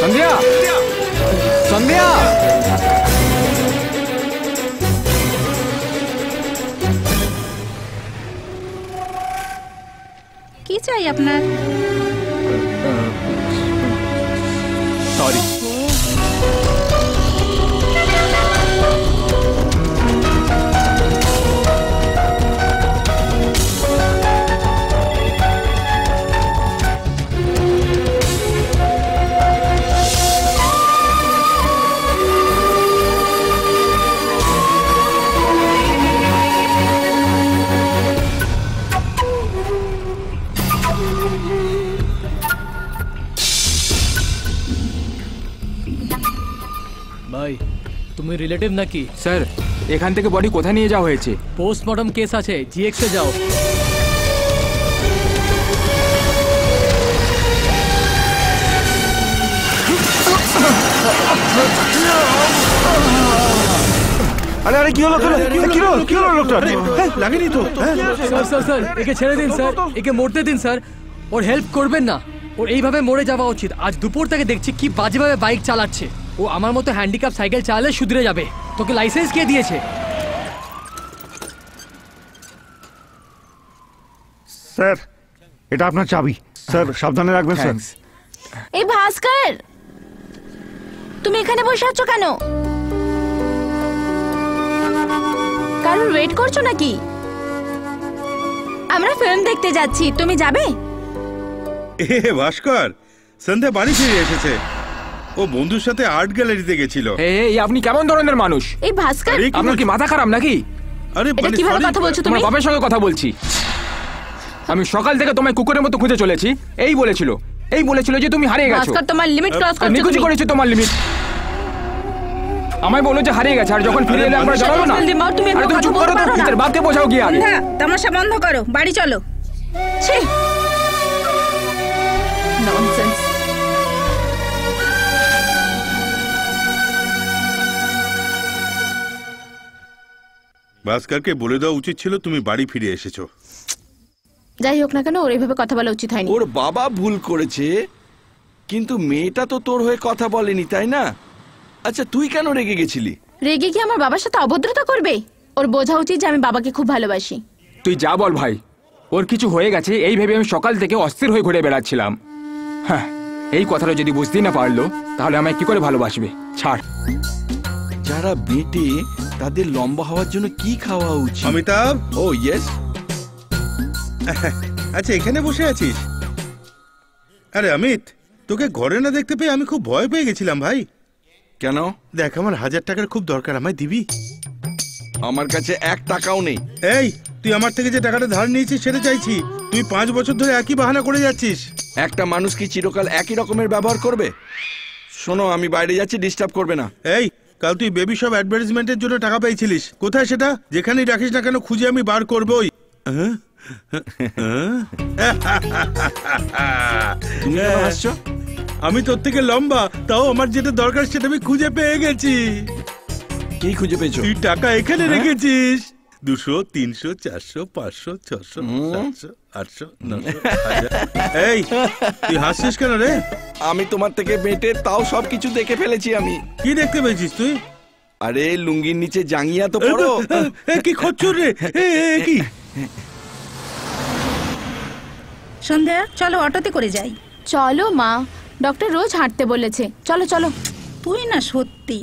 সন্ধ্যা, সন্ধ্যা, কি চাই আপনার? সরি। ভাই, তুমি রিলেটিভ নাকি? স্যার, এখান থেকে বডি কোথায় নিয়ে যাওয়া হয়েছে? পোস্টমর্টম কেস আছে, জিএক্স এ যাও। আরে আরে, কি হলো? কি হলো লোকটার? লাগেনি তো? স্যার স্যার স্যার, একে ছেড়ে দিন স্যার, একে মরতে দিন স্যার। ওর হেল্প করবেন না, ওর এইভাবে মরে যাওয়া উচিত। আজ দুপুর থেকে দেখছি কি বাজেভাবে বাইক চালাচ্ছে। ও আমার মতো হ্যান্ডিক্যাপ সাইকেল চালালে শুধরে যাবে। তোকে লাইসেন্স কে দিয়েছে? স্যার, এটা আপনার চাবি। স্যার, সাবধানে রাখবেন স্যার। এই ভাস্কর, তুমি এখানে বসে আছো কেন? কারণ ওয়েট করছো নাকি? আমরা ফিল্ম দেখতে যাচ্ছি, তুমি যাবে? ভাস্কর, সন্ধ্যা বাড়ি ফিরে এসেছে। ও বন্ধুর সাথে আর্ট গ্যালারিতে গেছিল। এই আপনি কেমন ধরনের মানুষ? এই ভাস্কর, আপনার কি মাথা খারাপ নাকি? আরে এটা কিভাবে কথা বলছো তুমি? তোমার বাবার সঙ্গে কথা বলছি। আমি সকাল থেকে তোমায় কুকুরের মতো খুঁজে চলেছি। এই বলেছিল যে তুমি হারিয়ে গেছো। ভাস্কর, তোমার লিমিট ক্রস করছো। নিকুচি করেছো তোমার লিমিট। আমায় বলো যে হারিয়ে গেছে, আর যখন ফিরে এলে আমরা জানাবো না। তুমি চুপ করো তো, নিজের বাপকে বোঝাও গিয়ে আগে। তামাশা বন্ধ করো, বাড়ি চলো। ছি, ননসেন্স। ভাস্করকে বলে দেওয়া উচিত ছিল তুমি বাড়ি ফিরে এসেছো। যাই হোক না কেন, ওর এইভাবে কথা বলা উচিত হয়নি। ওর বাবা ভুল করেছে, কিন্তু মেয়েটা তো তোর হয়ে কথা বলেনি, তাই না? আচ্ছা, তুই কেন রেগে গেছিলি? রেগে কি আমার বাবার সাথে অভদ্রতা করবে? ওর বোঝা উচিত যে আমি বাবাকে খুব ভালোবাসি। তুই যা বল ভাই, ওর কিছু হয়ে গেছে এই ভেবে আমি সকাল থেকে অস্থির হয়ে ঘুরে বেড়াচ্ছিলাম। হ্যাঁ, এই কথাটা যদি বুঝতেই না পারলো তাহলে আমায় কি করে ভালোবাসবে? ছাড়। যারা বেটে তাদের লম্বা হওয়ার জন্য কি খাওয়া উচিত? অমিতাভ, ও ইয়েস। আচ্ছা এখানে বসে আছিস? আরে অমিত, তোকে ঘরে না দেখতে পেয়ে আমি খুব ভয় পেয়ে গেছিলাম ভাই। কেন? দেখ, আমার 1000 টাকার খুব দরকার, আমায় দিবি? আমার কাছে 1 টাকাও নেই। এই, তুই আমার থেকে যে টাকাটা ধার নিয়েছিস সেটা চাইছি। তুই 5 বছর ধরে একই বাহানা করে যাচ্ছিস। একটা মানুষ কি চিরকাল একই রকমের ব্যবহার করবে? শোনো, আমি বাইরে যাচ্ছি, ডিস্টার্ব করবে না। এই, কাল তুই বেবি শপ অ্যাডভার্টাইজমেন্টের জন্য টাকা পেয়েছিলিস, কোথায় সেটা? যেখানেই রাখিস না কেন খুঁজে আমি বার করবই। তুমি কেন হাসছো? আমি তোর থেকে লম্বা, তাও আমার যেটা দরকার সেটা আমি খুঁজে পেয়ে গেছি। কি খুঁজে পেয়েছো? তুই টাকা এখানে রেখেছিস। 200, 300, 400, 500, 600, 700, 800, 900, 1000। এই, তুই হাসছিস কেন রে? আমি তোমার থেকে বেটে তাও সবকিছু দেখে ফেলেছি আমি। কি দেখতে পেয়েছিস তুই? আরে লুঙ্গির নিচে জাঙ্গিয়া তো পড়ো। কি খচ্চর রে? কি? সন্ধ্যা, চলো অটোতে করে যাই। চলো মা, ডক্টর রোজ হাঁটতে বলেছে। চলো চলো। তুই না সত্যি।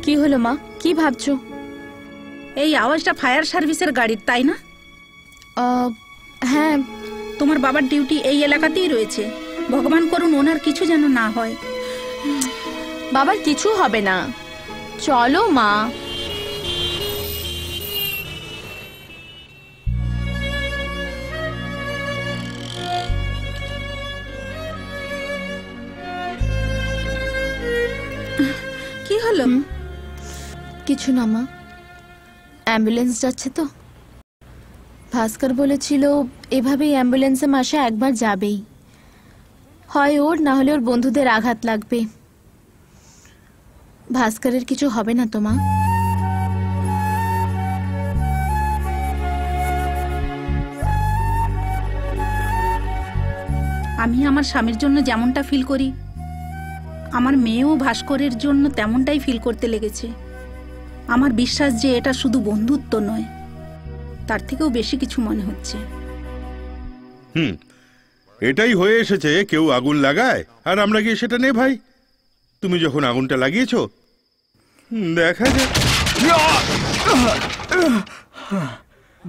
কি হলো মা, কি ভাবছো? এই আওয়াজটা ফায়ার সার্ভিসের গাড়ির, তাই না? হ্যাঁ। তোমার বাবার ডিউটি এই এলাকাতেই রয়েছে। ভগবান করুন ওনার কিছু যেন না হয়। বাবার কিছু হবে না, চলো মা। কি হলো? কিছু না মা, অ্যাম্বুলেন্স যাচ্ছে তো। ভাস্কর বলেছিল এভাবেই অ্যাম্বুলেন্সে মাসে একবার যাবেই, হয় ওর না হলে ওর বন্ধুদের আঘাত লাগবে। ভাস্করের কিছু হবে না তো মা? আমি আমার স্বামীর জন্য যেমনটা ফিল করি, আমার মেয়েও ভাস্করের জন্য তেমনটাই ফিল করতে লেগেছে। আমার বিশ্বাস যে এটা শুধু বন্ধুত্ব নয়, তার থেকেও বেশি কিছু মনে হচ্ছে। এটাই হয়ে এসেছে, কেউ আগুন লাগায় আর আমরা গিয়ে সেটা নে ভাই। তুমি যখন আগুনটা লাগিয়েছো, দেখা যাক।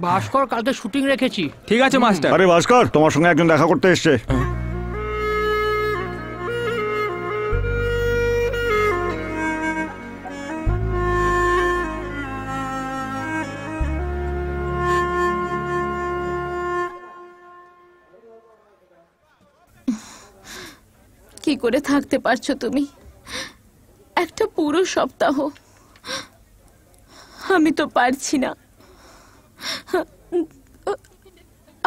ভাস্কর, কালকে শুটিং রেখেছি। ঠিক আছে মাস্টার। আরে ভাস্কর, তোমার সঙ্গে একজন দেখা করতে এসছে। কি করে থাকতে পারছো তুমি একটা পুরো সপ্তাহ? আমি তো পারছি না।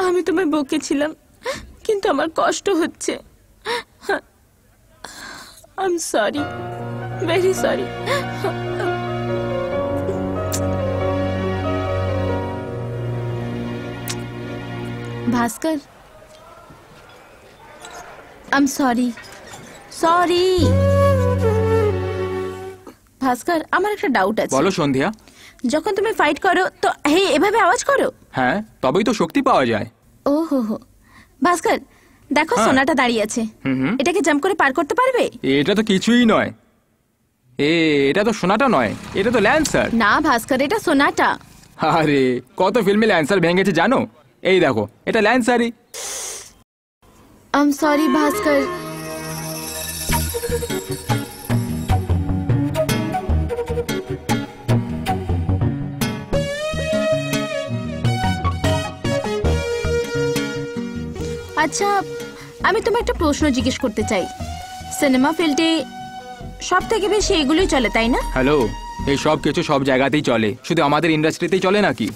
আমি তোমায় বকেছিলাম, কিন্তু আমার কষ্ট হচ্ছে। I am sorry, very sorry. Bhaskar, I am sorry, sorry. Bhaskar, আমার একটা ডাউট আছে। বলো সন্ধ্যা। যখন তুমি ফাইট করো তো হে এভাবে আওয়াজ করো? হ্যাঁ, তবেই তো শক্তি পাওয়া যায়। ও হো হো। ভাস্কর, দেখো সোনাটা দাঁড়িয়ে আছে, এটাকে জাম্প করে পার করতে পারবে? এটা তো কিছুই নয়। এটা তো সোনাটা নয়, এটা তো ল্যান্সার। না ভাস্কর, এটা সোনাটা। আরে কত ফিল্মে ল্যান্সার ভেঙেছে জানো? এই দেখো, এটা ল্যান্সারই। আই এম সরি ভাস্কর। আচ্ছা, আমি তোমার একটা প্রশ্ন জিজ্ঞেস করতে চাই। সিনেমা ফিল্ডে সব থেকে বেশি এগুলোই চলে, তাই না? হ্যালো, এই সব কিছু সব জায়গাতেই চলে, শুধু আমাদের ইন্ডাস্ট্রিতেই চলে নাকি?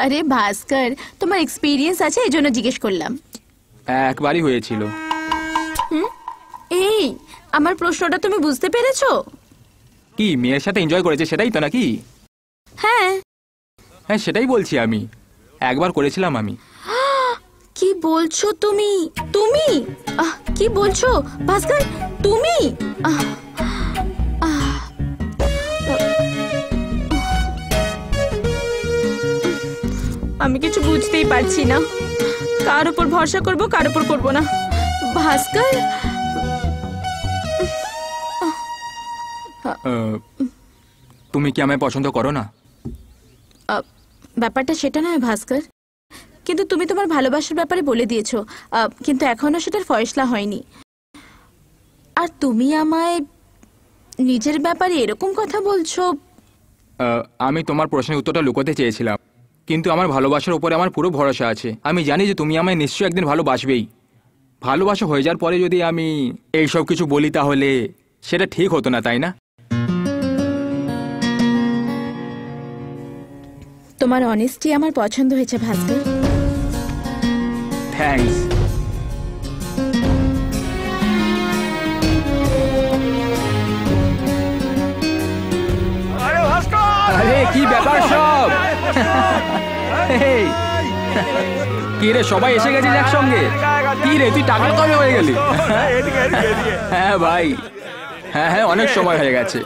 আরে ভাস্কর, তোমার এক্সপিরিয়েন্স আছে এই জন্য জিজ্ঞেস করলাম। একবারই হয়েছিল। এই, আমার প্রশ্নটা তুমি বুঝতে পেরেছো? কি মেয়ের সাথে এনজয় করেছে সেটাই তো নাকি? হ্যাঁ হ্যাঁ, সেটাই বলছি আমি। একবার করেছিলাম আমি। কি বলছো তুমি? তুমি কি বলছো ভাস্কর? তুমি আমি কিছু বুঝতেই পারছি না। কার উপর ভরসা করব কার উপর করব না। ভাস্কর, তুমি কি আমায় পছন্দ করো না? ব্যাপারটা সেটা নয় ভাস্কর, কিন্তু তুমি তোমার ভালোবাসার ব্যাপারে বলে দিয়েছো, কিন্তু এখনো সেটার ফয়সলা হয়নি। আর তুমি আমায় নিজের ব্যাপারে এরকম কথা বলছো। আমি তোমার প্রশ্নের উত্তরটা লুকোতে চেয়েছিলাম, কিন্তু আমার ভালোবাসার উপরে আমার পুরো ভরসা আছে। আমি জানি যে তুমি আমায় নিশ্চয়ই একদিন ভালোবাসবেই। ভালোবাসা হয়ে যাওয়ার পরে যদি আমি এই সব কিছু বলি তাহলে সেটা ঠিক হতো না, তাই না? তোমার অনেস্টি আমার পছন্দ হয়েছে ভাস্কর। থ্যাঙ্কস। আরে কি ব্যাপার সব? কি রে, সবাই এসে গেছিস একসঙ্গে? কি রে, তুই টাকা কবে হয়ে গেলি? হ্যাঁ ভাই, হ্যাঁ হ্যাঁ, অনেক সময় হয়ে গেছে।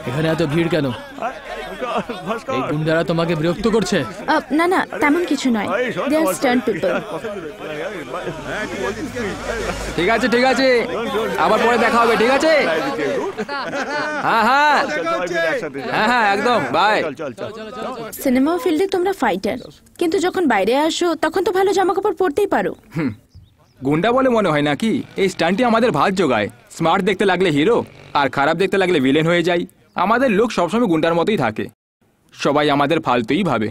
এখানে এত ভিড় কেন? এই গুন্ডারা তোমাকে বিরক্ত করছে? না না, তেমন কিছু নয়। দে আর স্টান্ট পিপল। ঠিক আছে ঠিক আছে, আবার পরে দেখা হবে, ঠিক আছে? হ্যাঁ হ্যাঁ হ্যাঁ হ্যাঁ, একদম, বাই। সিনেমা ফিল্ডে তোমরা ফাইটার, কিন্তু যখন বাইরে আসো তখন তো ভালো জামাকাপড় পরতেই পারো। গুন্ডা বলে মনে হয় নাকি? এই স্টান্টই আমাদের ভাত জোগায়। স্মার্ট দেখতে লাগলে হিরো, আর খারাপ দেখতে লাগলে ভিলেন হয়ে যায়। আমাদের লোক সবসময় গুন্ডার মতোই থাকে, সবাই আমাদের ফালতুই ভাবে।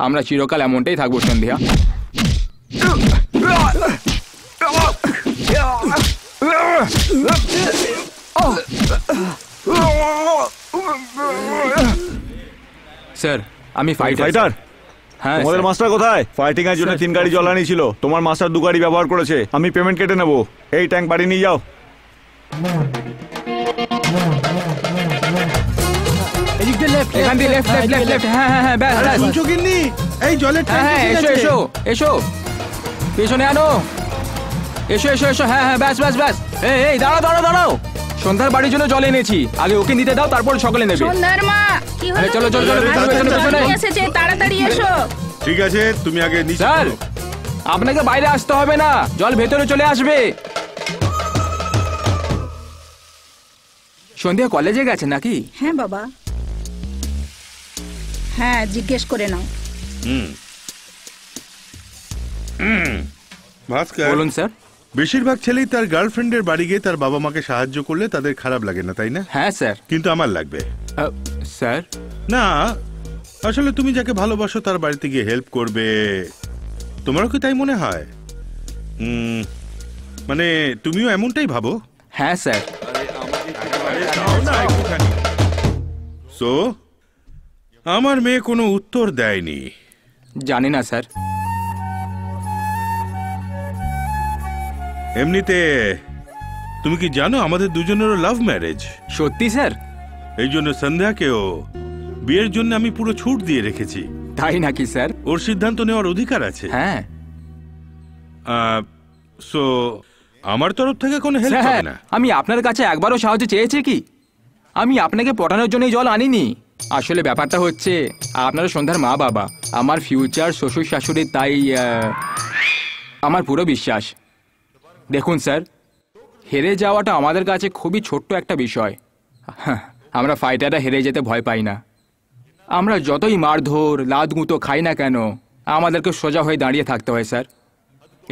আমরা চিরকাল এমনটাই থাকবো সন্ধ্যা। স্যার, আমি ফাইটার। হ্যাঁ, তোমাদের মাস্টার কোথায়? ফাইটিং এর জন্য 3 গাড়ি জল আনিয়েছিল, তোমার মাস্টার 2 গাড়ি ব্যবহার করেছে। আমি পেমেন্ট কেটে নেবো। এই ট্যাঙ্ক বাড়ি নিয়ে যাও। এখান দিয়ে লেফট লেফট লেফট লেফট। হ্যাঁ হ্যাঁ হ্যাঁ, ব্যাস ব্যাস। শুনছো কিন্নি? এই জলের ট্যাঙ্ক হ্যাঁ, এসো এসো এসো, পেছনে আনো। এসো এসো এসো, হ্যাঁ হ্যাঁ, ব্যাস ব্যাস ব্যাস। এই দাঁড়াও দাঁড়াও দাঁড়াও, সন্ধ্যার বাড়ির জন্য জল এনেছি, আগে ওকে নিতে দাও, তারপর সকালে নেবে। সন্ধ্যার মা, কি হলো? চলো চলো চলো, পেছনে পেছনে। এসেছে, তাড়াতাড়ি এসো। ঠিক আছে, তুমি আগে নিচে স্যার, চলো। আপনাকে বাইরে আসতে হবে না, জল ভেতরে চলে আসবে। সন্ধ্যা কলেজে গেছে নাকি? হ্যাঁ বাবা, হ্যাঁ, জিজ্ঞেস করে নাও। ভাস্কর, বলুন স্যার। বেশিরভাগ ছেলেই তার গার্লফ্রেন্ডের বাড়ি গিয়ে তার বাবা মাকে সাহায্য করলে তাদের খারাপ লাগে না, তাই না? হ্যাঁ স্যার। কিন্তু আমার লাগবে। স্যার না, আসলে তুমি যাকে ভালোবাসো তার বাড়িতে গিয়ে হেল্প করবে, তোমারও কি তাই মনে হয়? মানে তুমিও এমনটাই ভাবো? হ্যাঁ স্যার। সো আমার মেয়ে কোনো উত্তর দেয়নি। জানি না স্যার। এমনিতে তুমি কি জানো আমাদের দুজনেরও লাভ ম্যারেজ? সত্যি স্যার? এই জন্য সন্ধ্যাকেও বিয়ের জন্য আমি পুরো ছুট দিয়ে রেখেছি। তাই নাকি স্যার? ওর সিদ্ধান্ত নেওয়ার অধিকার আছে। হ্যাঁ। সো আমার তরফ থেকে কোনো হেল্প হবে না। আমি আপনার কাছে একবারও সাহায্য চেয়েছি কি? আমি আপনাকে পটানোর জন্য জল আনিনি। আসলে ব্যাপারটা হচ্ছে আপনারা সন্ধ্যার মা বাবা, আমার ফিউচার শ্বশুর শাশুড়ি, তাই আমার পুরো বিশ্বাস। দেখুন স্যার, হেরে যাওয়াটা আমাদের কাছে খুবই ছোট্ট একটা বিষয়। আমরা ফাইটাররা হেরে যেতে ভয় পাই না। আমরা যতই মারধর লাদগুঁতো খাই না কেন, আমাদেরকে সোজা হয়ে দাঁড়িয়ে থাকতে হয় স্যার।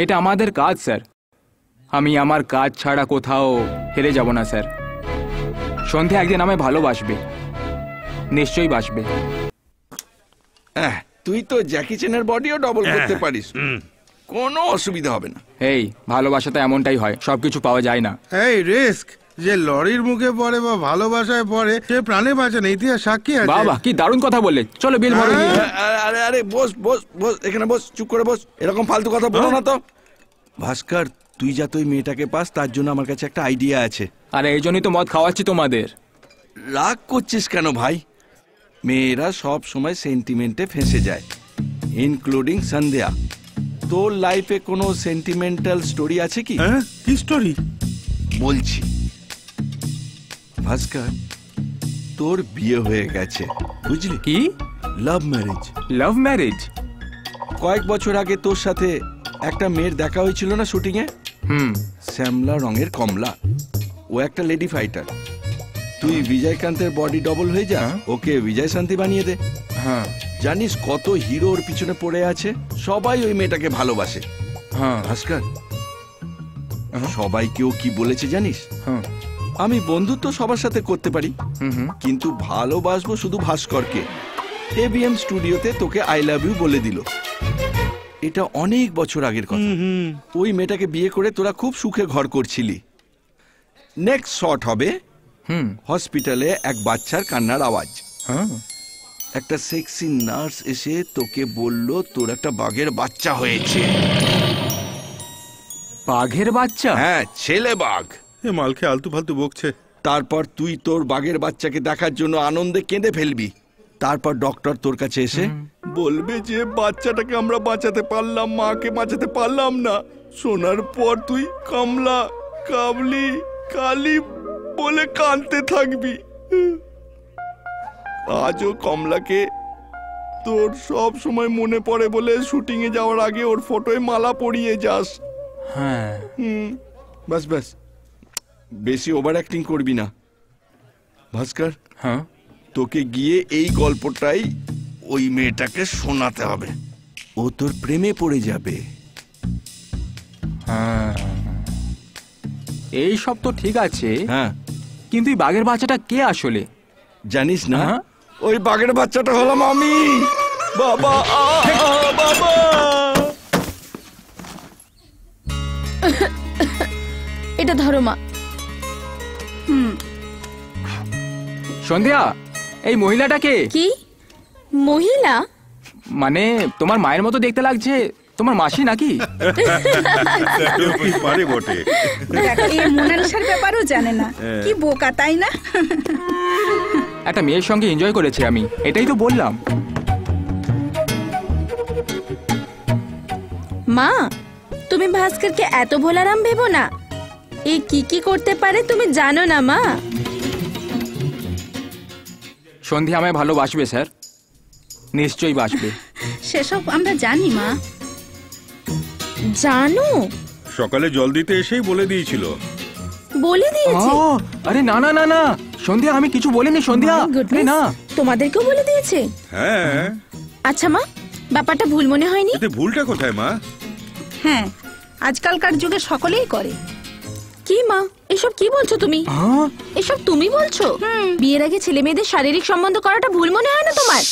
এটা আমাদের কাজ স্যার। আমি আমার কাজ ছাড়া কোথাও হেরে যাব না স্যার। সন্ধ্যা একদিন আমায় ভালোবাসবে, নিশ্চয়ই বাসবে। তুই তো জ্যাকি চ্যানের বডিও ডবল করতে পারিস, কোনো অসুবিধা হবে না। এই ভালোবাসাতে এমনটাই হয়, সবকিছু পাওয়া যায় না। এই রিস্ক যে লরির মুখে পড়ে বা ভালোবাসায় পড়ে সে প্রাণে বাঁচে না, ইতিহাস সাক্ষী আছে। বাবা কি দারুণ কথা বললে। চলো বিল ভরো। আরে আরে বস বস বস, এখানে বস, চুপ করে বস, এরকম ফালতু কথা বলো না তো। ভাস্কর, তুই যা তুই মেয়েটাকে পাস তার জন্য আমার কাছে একটা আইডিয়া আছে। আরে এই জন্যই তো মদ খাওয়াচ্ছি তোমাদের। রাগ করছিস কেন ভাই? মেয়েরা সব সময় সেন্টিমেন্টে ফেঁসে যায়, ইনক্লুডিং সন্ধ্যা। তোর লাইফে কোনো সেন্টিমেন্টাল স্টোরি আছে কি? কি স্টোরি? বলছি ভাস্কর, তোর বিয়ে হয়ে গেছে, বুঝলি? কি? Love marriage. Love marriage? কয়েক বছর আগে তোর সাথে একটা মেয়ের দেখা হয়েছিল না শুটিং এ? শ্যামলা রঙের কমলা, ও একটা লেডি ফাইটার। তুই বিজয়কান্তের বডি ডবল হয়ে যা, ওকে বিজয় শান্তি বানিয়ে দে। হ্যাঁ, জানিস কত হিরো ওর পিছনে পড়ে আছে, সবাই ওই মেয়েটাকে ভালোবাসে। হ্যাঁ ভাস্কর, সবাই কেউ কি বলেছে জানিস? আমি বন্ধুত্ব সবার সাথে করতে পারি, কিন্তু ভালোবাসবো শুধু ভাস্করকে। এবিএম স্টুডিওতে তোকে আই লাভ ইউ বলে দিল। এটা অনেক বছর আগের কথা। ওই মেয়েটাকে বিয়ে করে তোরা খুব সুখে ঘর করছিলি। নেক্সট শট হবে হসপিটালে এক বাচ্চার কান্নার আওয়াজ। একটা সেক্সি নার্স এসে তোকে বলল তোর একটা বাঘের বাচ্চা হয়েছে। বাঘের বাচ্চা? হ্যাঁ, ছেলে বাঘ। এ মালকে আলতু ফালতু বকছে। তারপর তুই তোর বাঘের বাচ্চাকে দেখার জন্য আনন্দে কেঁদে ফেলবি। তারপর ডক্টর তোর কাছে এসে বলবে যে বাচ্চাটাকে আমরা বাঁচাতে পারলাম, মাকে বাঁচাতে পারলাম না। শোনার পর তুই কামলা, কাবলি, কালি বলে কাঁদতে থাকবি। আজও কমলাকে তোর সব সময় মনে পড়ে বলে শুটিং এ যাওয়ার আগে ওর ফটোয় মালা পরিয়ে যাস। হ্যাঁ, বাস বাস, বেশি ওভার অ্যাক্টিং করবি না। ভাস্কর, হ্যাঁ, তোকে গিয়ে এই গল্পটাই ওই মেয়েটাকে শোনাতে হবে। ও তোর প্রেমে পড়ে যাবে। হ্যাঁ, এই সব তো ঠিক আছে। হ্যাঁ, কিন্তু এই বাঘের বাচ্চাটা কে আসলে? জানিস না? ওই বাঘের বাচ্চাটা হলাম আমি। বাবা, বাবা। এটা ধরো মা। সন্ধ্যা, এই মহিলাটাকে? কি মহিলা? মানে তোমার মায়ের মতো দেখতে লাগছে। তোমার মাসি নাকি? পারে বটে। এই মোনালিসার ব্যাপারও জানে না, কি বোকা তাই না? একটা মেয়ের সঙ্গে এনজয় করেছি আমি, এটাই তো বললাম। মা, তুমি ভাস্করকে এত ভোলারাম ভেবো না। এ কি কি করতে পারে তুমি জানো না মা। সন্ধ্যা আমায় ভালোবাসবে স্যার, নিশ্চয়ই বাসবে। সেসব আমরা জানি মা। জানো? সকালে জল দিতে এসেই বলে দিয়েছিল। বলে দিয়েছে? আরে না না না না সন্ধ্যা, আমি কিছু বলিনি সন্ধ্যা। না, তোমাদেরকেও বলে দিয়েছে? হ্যাঁ। আচ্ছা মা, ব্যাপারটা ভুল মনে হয়নি? এতে ভুলটা কোথায় মা? হ্যাঁ, আজকালকার যুগে সকলেই করে। কি মা, এসব কি বলছো তুমি? এসব তুমি বলছো? বিয়ের আগে ছেলে মেয়েদের শারীরিক সম্বন্ধ করাটা ভুল মনে হয় না তোমার?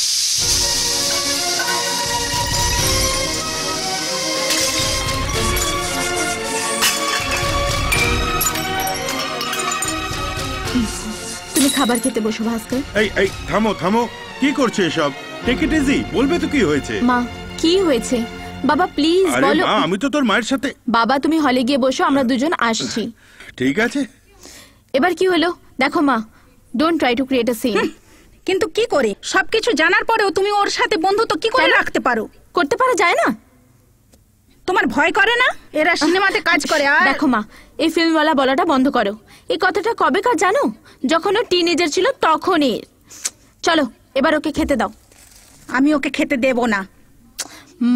তুমি খাবার খেতে বসো ভাস্কর। এই এই থামো থামো, কি করছে এসব? টেক ইট ইজি, বলবে তো কি হয়েছে। মা, কি হয়েছে? বাবা প্লিজ বলো। মা, আমি তো তোর মায়ের সাথে। বাবা তুমি হলে গিয়ে বসো, আমরা দুজন আসছি। ঠিক আছে। এবার কি হলো দেখো মা, don't try to create a scene. কিন্তু কি করে সবকিছু জানার পরেও তুমি ওর সাথে বন্ধুত্ব কি করে রাখতে পারো? করতে পারা যায় না? তোমার ভয় করে না? এরা সিনেমাতে কাজ করে। আর দেখো মা, এই ফিল্মওয়ালা বলাটা বন্ধ করো। এই কথাটা কবেকার জানো? যখন ও টিনেজার ছিল তখনই। চলো এবার ওকে খেতে দাও। আমি ওকে খেতে দেব না।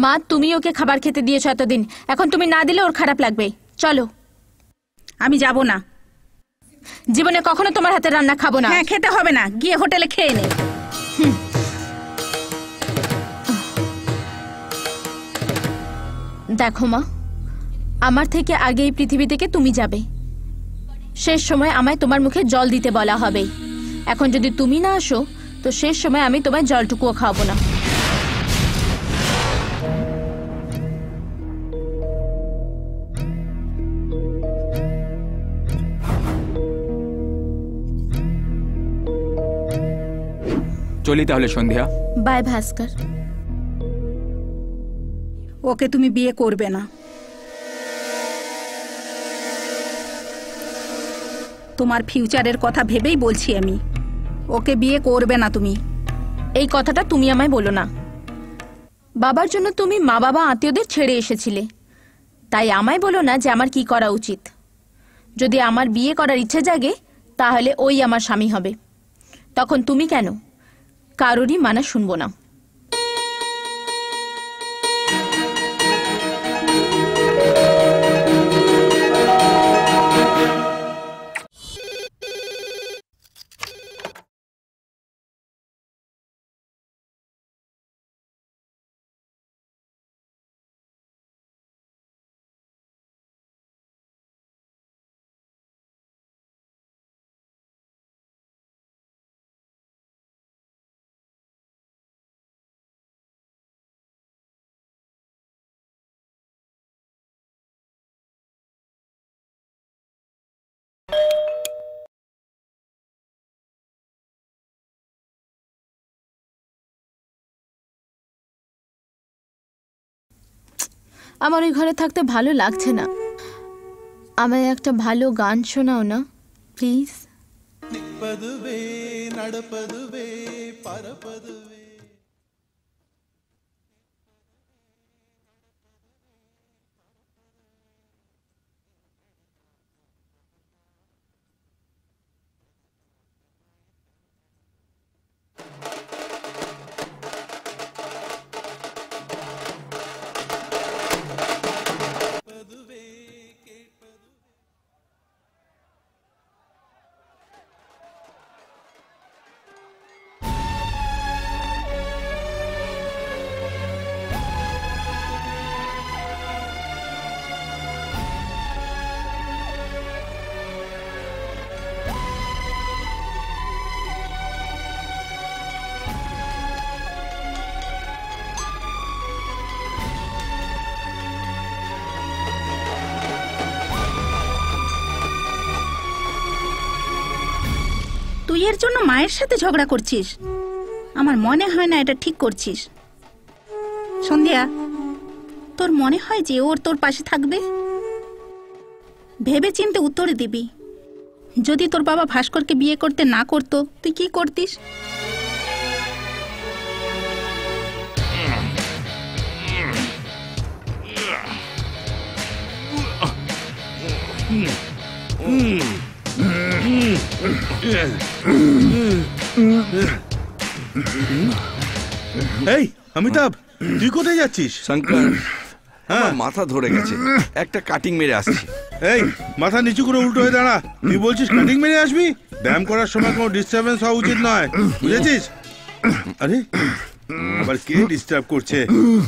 মা, তুমি ওকে খাবার খেতে দিয়েছো এতদিন, এখন তুমি না দিলে ওর খারাপ লাগবে। চলো। আমি যাব না। জীবনে কখনো তোমার হাতে রান্না খাবো না। হ্যাঁ, খেতে হবে না, গিয়ে হোটেলে খেয়ে নে। দেখো মা, আমার থেকে আগে এই পৃথিবী থেকে তুমি যাবে। শেষ সময় আমায় তোমার মুখে জল দিতে বলা হবে। এখন যদি তুমি না আসো তো শেষ সময় আমি তোমায় জলটুকুও খাওয়াবো না। চলি তাহলে সন্ধ্যা। বাই ভাস্কর। ওকে তুমি বিয়ে করবে না। তোমার ফিউচারের কথা ভেবেই বলছি আমি, ওকে বিয়ে করবে না তুমি। এই কথাটা তুমি আমায় বলো না। বাবার জন্য তুমি মা বাবা আত্মীয়দের ছেড়ে এসেছিলে, তাই আমায় বলো না যে আমার কি করা উচিত। যদি আমার বিয়ে করার ইচ্ছে জাগে তাহলে ওই আমার স্বামী হবে। তখন তুমি কেন, কারোরই মানা শুনবো না। আমার ওই ঘরে থাকতে ভালো লাগছে না, আমায় একটা ভালো গান শোনাও না প্লিজ। তুই এর জন্য মায়ের সাথে ঝগড়া করছিস? আমার মনে হয় না এটা ঠিক করছিস। সন্ধ্যা, তোর মনে হয় যে ওর তোর পাশে থাকবে? ভেবে চিন্তে উত্তরে দিবি। যদি তোর বাবা ভাস্করকে বিয়ে করতে না করতো, তুই কি করতিস? এই অমিতাভ, তুই কোথায় যাচ্ছিস? শঙ্কর, আমার মাথা ধরে গেছে, একটা কাটিং মেরে আসছি। এই মাথা নিচু করে উল্টো হয়ে দাঁড়া। তুই বলছিস কাটিং মেরে আসবি? ব্যায়াম করার সময় কোনো ডিস্টারবেন্স হওয়া উচিত নয়, বুঝেছিস? আরে আবার কে ডিস্টার্ব করছে?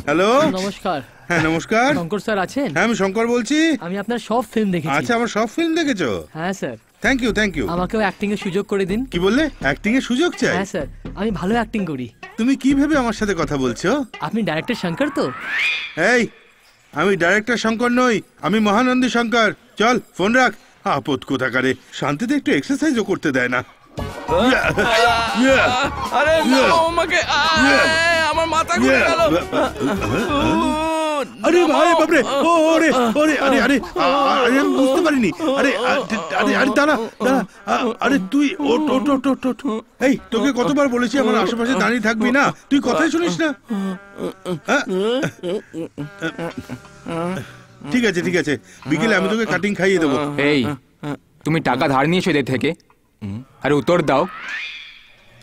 হ্যালো, নমস্কার। হ্যাঁ নমস্কার। শঙ্কর স্যার আছেন? হ্যাঁ আমি শঙ্কর বলছি। আমি আপনার সব ফিল্ম দেখেছি। আচ্ছা, আমার সব ফিল্ম দেখেছো? হ্যাঁ sir. Thank you thank you. আমাকেও অ্যাক্টিং এর সুযোগ করে দিন। কি বললে? অ্যাক্টিং এর সুযোগ চাই? হ্যাঁ স্যার, আমি ভালো অ্যাক্টিং করি। তুমি কি ভেবে আমার সাথে কথা বলছো? আপনি ডাইরেক্টর শঙ্কর তো? এই আমি ডাইরেক্টর শঙ্কর নই, আমি মহানন্দী শঙ্কর। চল ফোন রাখ। আপদ কোথাকারে, শান্তিতে একটু এক্সারসাইজও করতে দেয় না। আরে আমাকে, আমার মাথা ঘুরে গেল। আরে ভাই বাপরে, ওরে ওরে, আরে আরে আরে আমি বুঝতে পারিনি। আরে আরে আরে দাঁড়া দাঁড়া, আরে তুই ওট ওট ওট ওট ওট। এই তোকে কতবার বলেছি আমার আশেপাশে দাঁড়িয়ে থাকবি না, তুই কথাই শুনিস না। ঠিক আছে ঠিক আছে, বিকেলে আমি তোকে কাটিং খাইয়ে দেবো। এই তুমি টাকা ধার নিয়েছো এদের থেকে? আরে উত্তর দাও,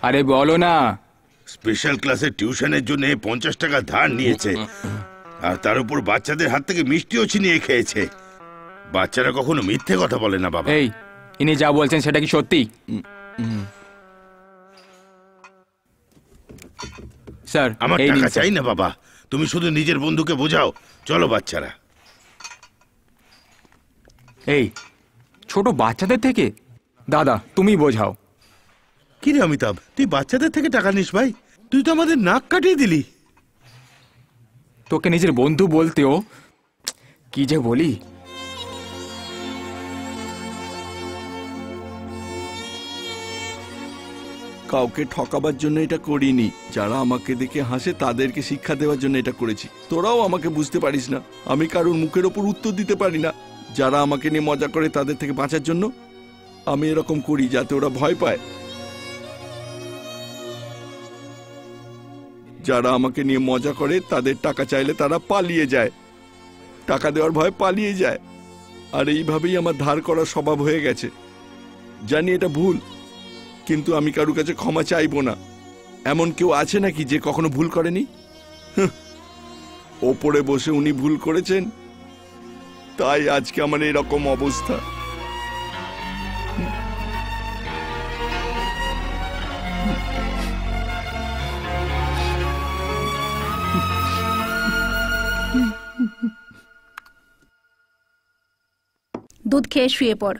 আরে বলো না। স্পেশাল ক্লাসের টিউশনের জন্য 50 টাকা ধার নিয়েছে, আর তার উপর বাচ্চাদের হাত থেকে মিষ্টিও ছিনিয়ে খেয়েছে। বাচ্চারা কখনো মিথ্যে কথা বলে না বাবা। এই ইনি যা বলছেন সেটা কি সত্যি? স্যার আমার টাকা চাই না বাবা, তুমি শুধু নিজের বন্ধুকে বোঝাও। চলো বাচ্চারা। এই ছোট বাচ্চাদের থেকে? দাদা তুমি বোঝাও। কি রে অমিতাভ, তুই বাচ্চাদের থেকে টাকা নিস ভাই? তুই তো আমাদের নাক কাটিয়ে দিলি। তোকে নিজের বন্ধু বলতেও কি যে বলি। কাউকে ঠকাবার জন্য এটা করিনি, যারা আমাকে দেখে হাসে তাদেরকে শিক্ষা দেওয়ার জন্য এটা করেছি। তোরাও আমাকে বুঝতে পারিস না, আমি কারোর মুখের ওপর উত্তর দিতে পারি না। যারা আমাকে নিয়ে মজা করে তাদের থেকে বাঁচার জন্য আমি এরকম করি, যাতে ওরা ভয় পায়। যারা আমাকে নিয়ে মজা করে তাদের টাকা চাইলে তারা পালিয়ে যায়, টাকা দেওয়ার ভয় পালিয়ে যায়। আর এইভাবেই আমার ধার করার স্বভাব হয়ে গেছে। জানি এটা ভুল, কিন্তু আমি কারোর কাছে ক্ষমা চাইবো না। এমন কেউ আছে নাকি যে কখনো ভুল করেনি? ওপরে বসে উনি ভুল করেছেন, তাই আজকে আমার এরকম অবস্থা। দুধ খেয়ে শুয়ে পড়।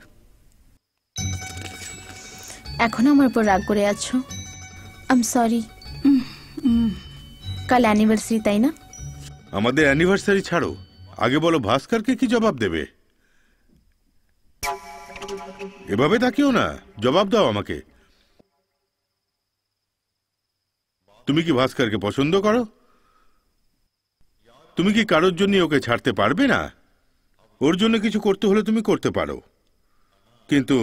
এখনো আমার উপর রাগ করে আছো? I am sorry. কাল অ্যানিভার্সারি, তাই না? আমাদের অ্যানিভার্সারি ছাড়ো, আগে বলো ভাস্করকে কি জবাব দেবে? এভাবে তাকিও না, জবাব দাও আমাকে। তুমি কি ভাস্করকে পছন্দ করো? তুমি কি কারোর জন্য ওকে ছাড়তে পারবে না? ওর জন্য কিছু করতে হলে তুমি করতে পারো, কিন্তু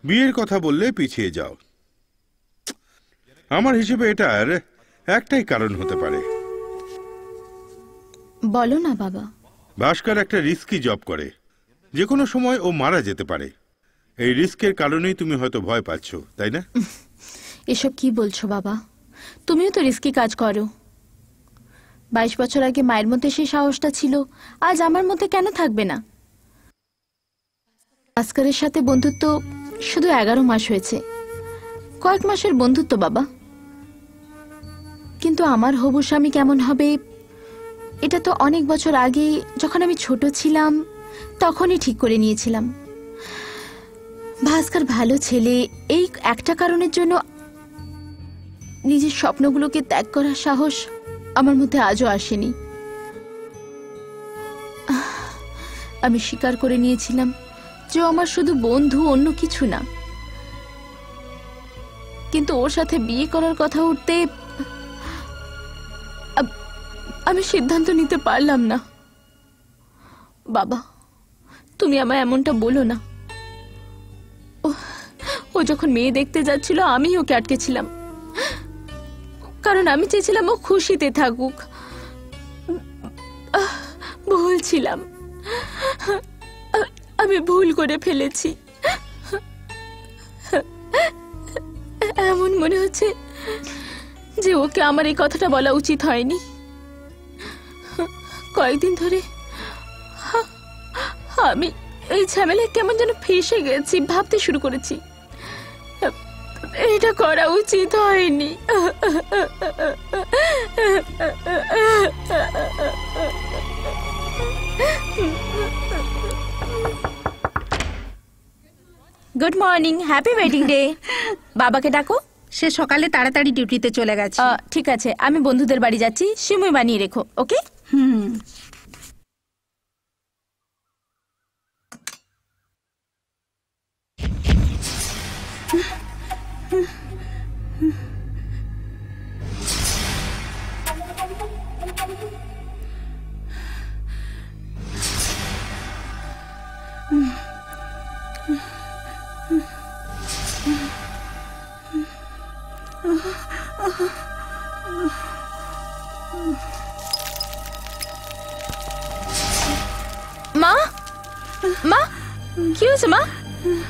বিয়ের কথা বললে পিছিয়ে যাও। আমার হিসেবে এটার একটাই কারণ হতে পারে। বলো না বাবা। ভাস্কর একটা রিস্কি জব করে, যে কোনো সময় ও মারা যেতে পারে। এই রিস্কের কারণেই তুমি হয়তো ভয় পাচ্ছ, তাই না? এসব কি বলছো বাবা? তুমিও তো রিস্কি কাজ করো। 22 বছর আগে মায়ের মধ্যে সেই সাহসটা ছিল, আজ আমার মধ্যে কেন থাকবে না? ভাস্করের সাথে বন্ধুত্ব শুধু 11 মাস হয়েছে, কয়েক মাসের বন্ধুত্ব বাবা। কিন্তু আমার হবু স্বামী কেমন হবে এটা তো অনেক বছর আগে, যখন আমি ছোট ছিলাম তখনই ঠিক করে নিয়েছিলাম। ভাস্কর ভালো ছেলে, এই একটা কারণের জন্য নিজের স্বপ্নগুলোকে ত্যাগ করার সাহস আমার মধ্যে আজও আসেনি। আমি স্বীকার করে নিয়েছিলাম যে আমার শুধু বন্ধু, অন্য কিছু না। কিন্তু ওর সাথে বিয়ে করার কথা উঠতে আমি সিদ্ধান্ত নিতে পারলাম না। বাবা, তুমি আমায় এমনটা বলো না। ও যখন মেয়ে দেখতে যাচ্ছিল আমি ওকে আটকেছিলাম, কারণ আমি চেয়েছিলাম ও খুশিতে থাকুক। ভুল ছিলাম, আমি ভুল করে ফেলেছি। এমন মনে হচ্ছে যে ওকে আমার এই কথাটা বলা উচিত হয়নি। কয়েকদিন ধরে আমি এই ঝামেলায় কেমন যেন ফেঁসে গেছি, ভাবতে শুরু করেছি এটা করা উচিত হয়নি। Good morning, happy wedding day. বাবাকে ডাকো। সে সকালে তাড়াতাড়ি ডিউটিতে চলে গেছে। ঠিক আছে, আমি বন্ধুদের বাড়ি যাচ্ছি, সিমুই বানিয়ে রেখো, ওকে? মা, মা, কি হয়েছে মা?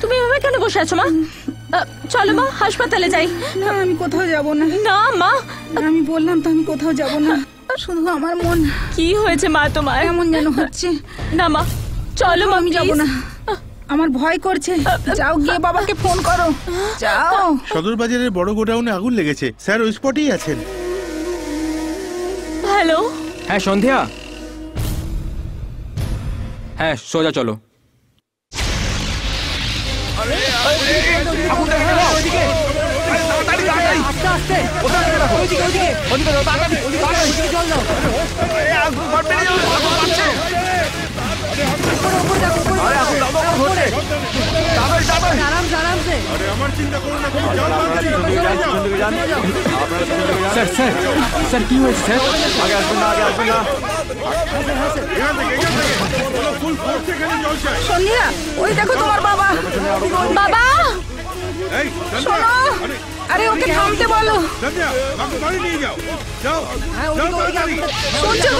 তুমি এভাবে কেন বসে আছো মা? চলো মা, হাসপাতালে যাই। আমি কোথাও যাব না। না মা, আমি বললাম তো আমি কোথাও যাব না। শুধু আমার মন। কি হয়েছে মা তোমার? এমন যেন হচ্ছে। না মা, চলো মা, আমি যাব না। আমার ভয় করছে। যাও গিয়ে বাবাকে ফোন করো, যাও। সদর বাজারের বড় গোডাউনে আগুন লেগেছে স্যার, ওই স্পটেই আছেন। হ্যালো। হ্যাঁ সন্ধ্যা, হ্যাঁ সোজা চলো। স্যার স্যার স্যার কি হয়েছে স্যার? আগে আসবেন না, আগে আসবেন না। সন্ধ্যা, ওই দেখো তোমার বাবা। বাবা, শোনো, আরে ওকে থামতে বলো। শুনছো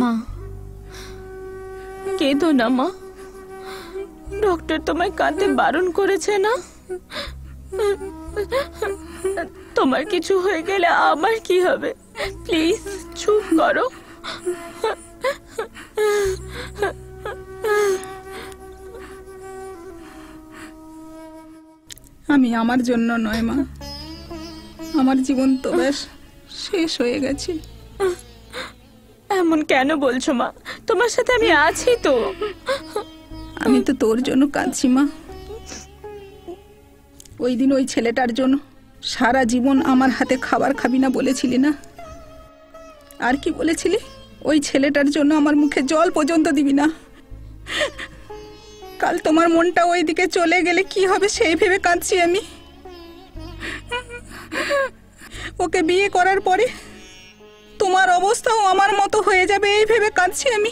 মা, কেঁদো না মা। ডক্টর তোমায় কাঁদতে বারণ করেছে না? তোমার কিছু হয়ে গেলে আমার কি হবে? প্লিজ চুপ করো। আমি আমার জন্য নয় মা, আমার জীবন তো বেশ শেষ হয়ে গেছে। এমন কেন বলছো মা? তোমার সাথে আমি আছি তো। আমি তো তোর জন্য কাঁদছি মা। ওই দিন ওই ছেলেটার জন্য সারা জীবন আমার হাতে খাবার খাবি না বলেছিলি না? আর কি বলেছিলি? ওই ছেলেটার জন্য আমার মুখে জল পর্যন্ত দিবি না। কাল তোমার মনটা ওই দিকে চলে গেলে কি হবে সেই ভেবে কাঁদছি আমি। ওকে বিয়ে করার পরে তোমার অবস্থাও আমার মতো হয়ে যাবে এই ভেবে কাঁদছি আমি।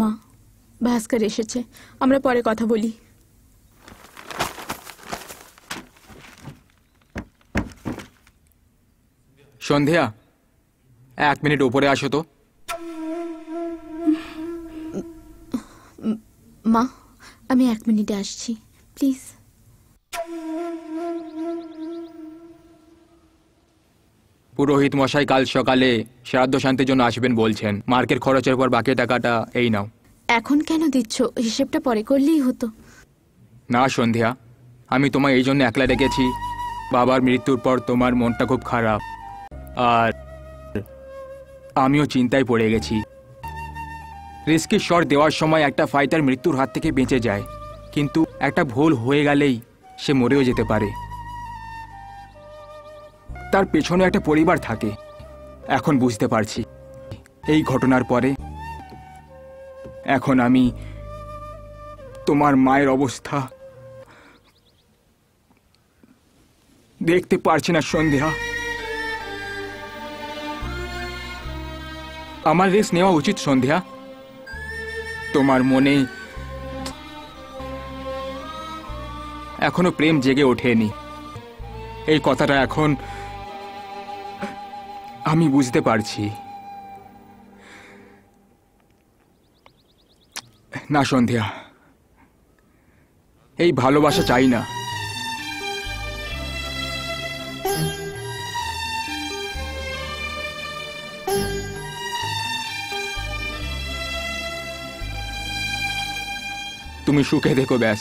মা, ভাস্কর এসেছে, আমরা পরে কথা বলি। সন্ধ্যা, 1 মিনিট উপরে আসো তো। মা, আমি 1 মিনিটে আসছি, প্লিজ। পুরোহিত মশাই কাল সকালে শ্রাদ্ধ শান্তির জন্য আসবেন বলছেন। মার্কেট খরচের পর বাকি টাকাটা এই নাও। এখন কেন দিচ্ছ? হিসেবটা পরে করলেই হতো। না সন্ধ্যা, আমি তোমায় এই জন্য একলা ডেকেছি, বাবার মৃত্যুর পর তোমার মনটা খুব খারাপ, আর আমিও চিন্তায় পড়ে গেছি। রিস্কি শট দেওয়ার সময় একটা ফাইটার মৃত্যুর হাত থেকে বেঁচে যায়, কিন্তু একটা ভুল হয়ে গেলেই সে মরেও যেতে পারে। তার পেছনে একটা পরিবার থাকে। এখন বুঝতে পারছি এই ঘটনার পরে এখন আমি তোমার মায়ের অবস্থা দেখতে পারছি না সন্ধ্যা। আমার রিস্ক নেওয়া উচিত সন্ধ্যা। তোমার মনে এখনো প্রেম জেগে ওঠেনি, এই কথাটা এখন আমি বুঝতে পারছি। না সন্ধ্যা, এই ভালোবাসা চাই না। তুমি সুখে দেখো ব্যাস।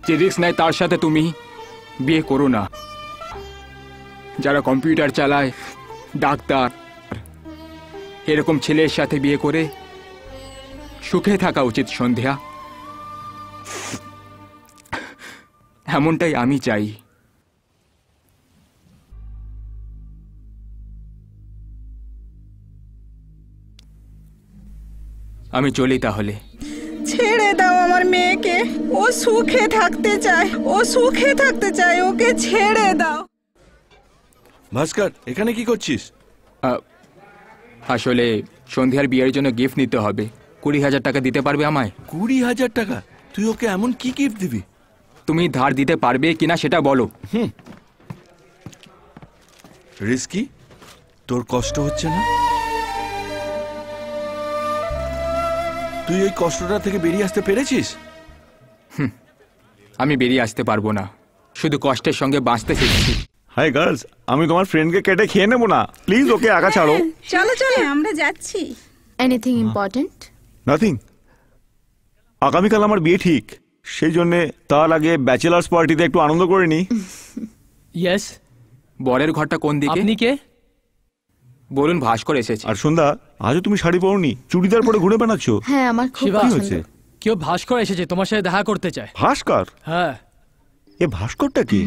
যে রিস্ক নেয় তার সাথে তুমি বিয়ে করো না। যারা কম্পিউটার চালায়, ডাক্তার, এরকম ছেলের সাথে বিয়ে করে সুখে থাকা উচিত সন্ধ্যা। এমনটাই আমি চাই। আমি চলি তাহলে। ছেড়ে দাও আমার মেয়েকে, ও সুখে থাকতে চায়, ও সুখে থাকতে চায়, ওকে ছেড়ে দাও। ভাস্কর, এখানে কি করছিস? আসলে সন্ধ্যার বিয়ের জন্য গিফট নিতে হবে। 20,000 টাকা দিতে পারবে আমায়? 20,000 টাকা? তুই ওকে এমন কি গিফট দিবি? তুমি ধার দিতে পারবে কিনা সেটা বলো। রিস্কি, তোর কষ্ট হচ্ছে না? তুই এই কষ্টটা থেকে বেরিয়ে আসতে পেরেছিস? আমি বেরিয়ে আসতে পারবো না, শুধু কষ্টের সঙ্গে বাঁচতে শিখছি। হাই গার্লস, আমি তোমার ফ্রেন্ডকে কেটে খেয়ে নেবো না, প্লিজ ওকে একা ছাড়ো। চলো চলো, আমরা যাচ্ছি। Anything important? নাথিং। আগামীকাল আমার বিয়ে ঠিক, সেই জন্য তার আগে ব্যাচেলার্স পার্টিতে একটু আনন্দ করে নি। ইয়েস। বরের ঘরটা কোন দিকে? আপনি কে? বলুন, ভাস্কর এসেছে। আর সন্ধ্যা, আজও তুমি শাড়ি পরোনি, চুড়িদার পরে ঘুরে বেড়াচ্ছো। হ্যাঁ, আমার খুব পছন্দ। কেউ ভাস্কর এসেছে, তোমার সাথে দেখা করতে চায়। ভাস্কর? হ্যাঁ। এ ভাস্করটা কি?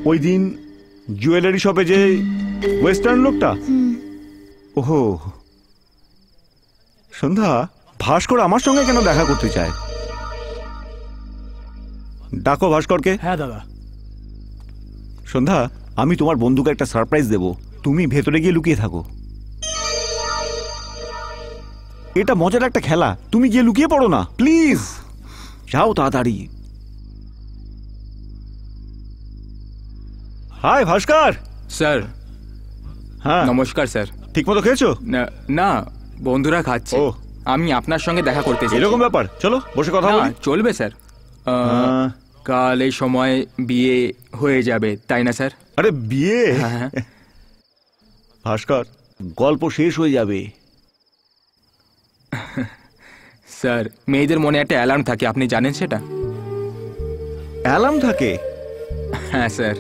ওই দিন জুয়েলারি শপে যে ওয়েস্টার্ন লোকটা? ওহো সন্ধ্যা, ভাস্কর আমার সঙ্গে কেন দেখা করতে চায়? ডাকো ভাস্করকে। হ্যাঁ দাদা। সন্ধ্যা, আমি তোমার বন্ধুকে একটা সারপ্রাইজ দেব, তুমি ভেতরে গিয়ে লুকিয়ে থাকো। এটা মজার একটা খেলা, তুমি গিয়ে লুকিয়ে পড়ো না প্লিজ, যাও তাড়াতাড়ি। হাই ভাস্কর। স্যার। হ্যাঁ নমস্কার স্যার। ঠিক মতো খেয়েছো? না, বন্ধুরা খাচ্ছে। ও আমি আপনার সঙ্গে দেখা করতে চাই। এরকম ব্যাপার, চলো বসে কথা বলি। চলবে স্যার। কাল এই সময় বিয়ে হয়ে যাবে তাই না স্যার? আরে বিয়ে? ভাস্কর, গল্প শেষ হয়ে যাবে। স্যার, মেয়েদের মনে একটা অ্যালার্ম থাকে, আপনি জানেন সেটা? অ্যালার্ম থাকে? হ্যাঁ স্যার,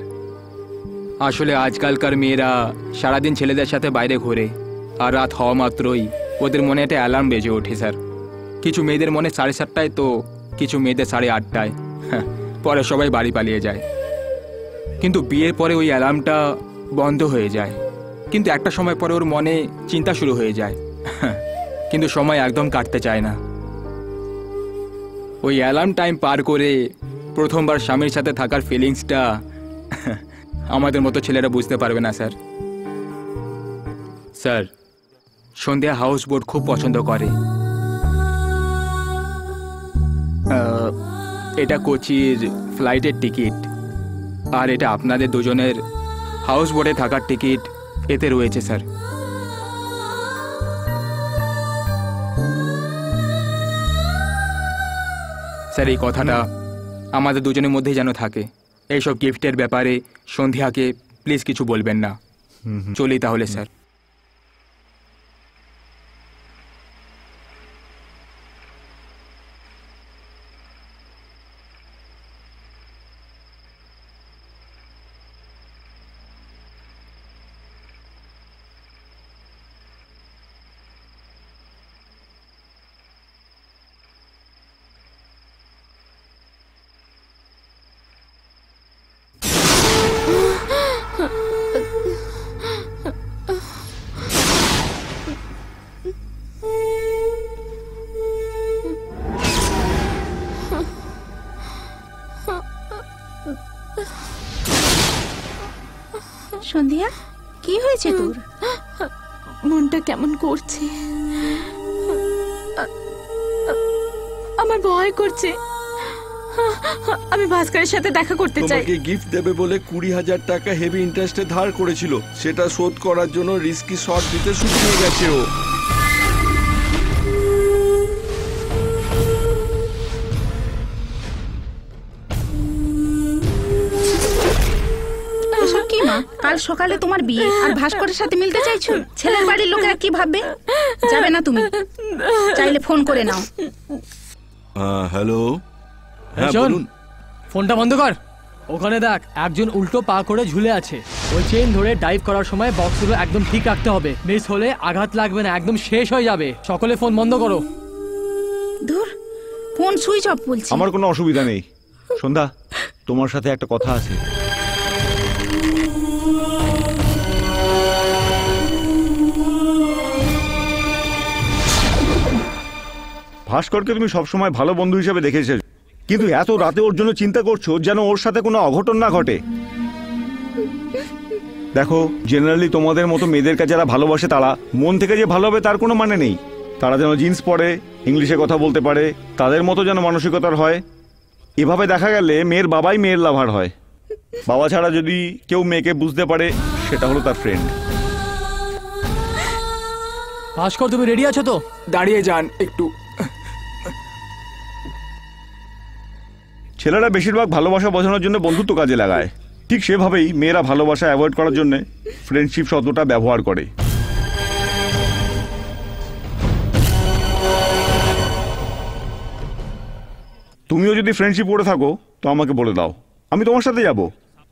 আসলে আজকালকার মেয়েরা সারাদিন ছেলেদের সাথে বাইরে ঘোরে, আর রাত হওয়া মাত্রই ওদের মনে একটা অ্যালার্ম বেজে ওঠে স্যার। কিছু মেয়েদের মনে 7:30টায়, তো কিছু মেয়েদের 8:30টায়। পরে সবাই বাড়ি পালিয়ে যায়। কিন্তু বিয়ের পরে ওই অ্যালার্মটা বন্ধ হয়ে যায়, কিন্তু একটা সময় পরে ওর মনে চিন্তা শুরু হয়ে যায়, কিন্তু সময় একদম কাটতে চায় না। ওই অ্যালার্ম টাইম পার করে প্রথমবার স্বামীর সাথে থাকার ফিলিংসটা আমাদের মতো ছেলেরা বুঝতে পারবে না স্যার। স্যার, সন্ধ্যা হাউস বোট খুব পছন্দ করে। এটা কোচির ফ্লাইটের টিকিট, আর এটা আপনাদের দুজনের হাউস বোটে থাকার টিকিট এতে রয়েছে স্যার। স্যার, এই কথাটা আমাদের দুজনের মধ্যেই যেন থাকে। এইসব গিফটের ব্যাপারে সন্ধ্যাকে প্লিজ কিছু বলবেন না। চলি তাহলে স্যার। সন্ধ্যা, কি হয়েছে তোর? মনটা কেমন করছে, আমার ভয় করছে। আমি ভাস্করের সাথে দেখা করতে চাই। তোমাকে গিফট দেবে বলে 20,000 টাকা হেভি ইন্টারেস্টে ধার করেছিল, সেটা শোধ করার জন্য রিস্কি শট দিতে শুকিয়ে গেছে ও। কাল সকালে তোমার বিয়ে আর ভাস্করের সাথে মিলতে চাইছো? ছেলের বাড়ির লোকেরা কি ভাববে? যাবে না তুমি? চাইলে ফোন করে নাও। হ্যালো, হ্যাঁ বলুন। ফোনটা বন্ধ কর। ওখানে দেখ, একজন উল্টো পা করে ঝুলে আছে। ওই চেইন ধরে ডাইভ করার সময় বক্সগুলো একদম ঠিক রাখতে হবে। মিস হলে আঘাত লাগবে না, একদম শেষ হয়ে যাবে। সকলে ফোন বন্ধ করো। ধুর, ফোন সুইচ অফ বলছি। আমার কোনো অসুবিধা নেই। সন্ধ্যা, তোমার সাথে একটা কথা আছে। ভাস্করকে তুমি সবসময় ভালো বন্ধু হিসেবে দেখেছো, কিন্তু এত রাতে ওর জন্য চিন্তা করছো যেন ওর সাথে কোনো অঘটন না ঘটে। দেখো, জেনারেলি তোমাদের মতো মেয়েদেরকে যারা ভালোবাসে তারা মন থেকে যে ভালো হবে তার কোনো মানে নেই। তারা যেন জিন্স পরে, ইংলিশে কথা বলতে পারে, তাদের মতো যেন মানসিকতার হয়। এভাবে দেখা গেলে মেয়ের বাবাই মেয়ের লাভার হয়। বাবা ছাড়া যদি কেউ মেয়েকে বুঝতে পারে, সেটা হলো তার ফ্রেন্ড। ভাস্কর, তুমি রেডি আছো তো? দাঁড়িয়ে যান একটু। ছেলেরা বেশিরভাগ ভালোবাসা বোঝানোর জন্য বন্ধুত্ব কাজে লাগায়, ঠিক সেভাবেই মেয়েরা ভালোবাসা অ্যাভয়েড করার জন্য ফ্রেন্ডশিপ শব্দটা ব্যবহার করে। তুমিও যদি ফ্রেন্ডশিপ করে থাকো তো আমাকে বলে দাও, আমি তোমার সাথে যাব।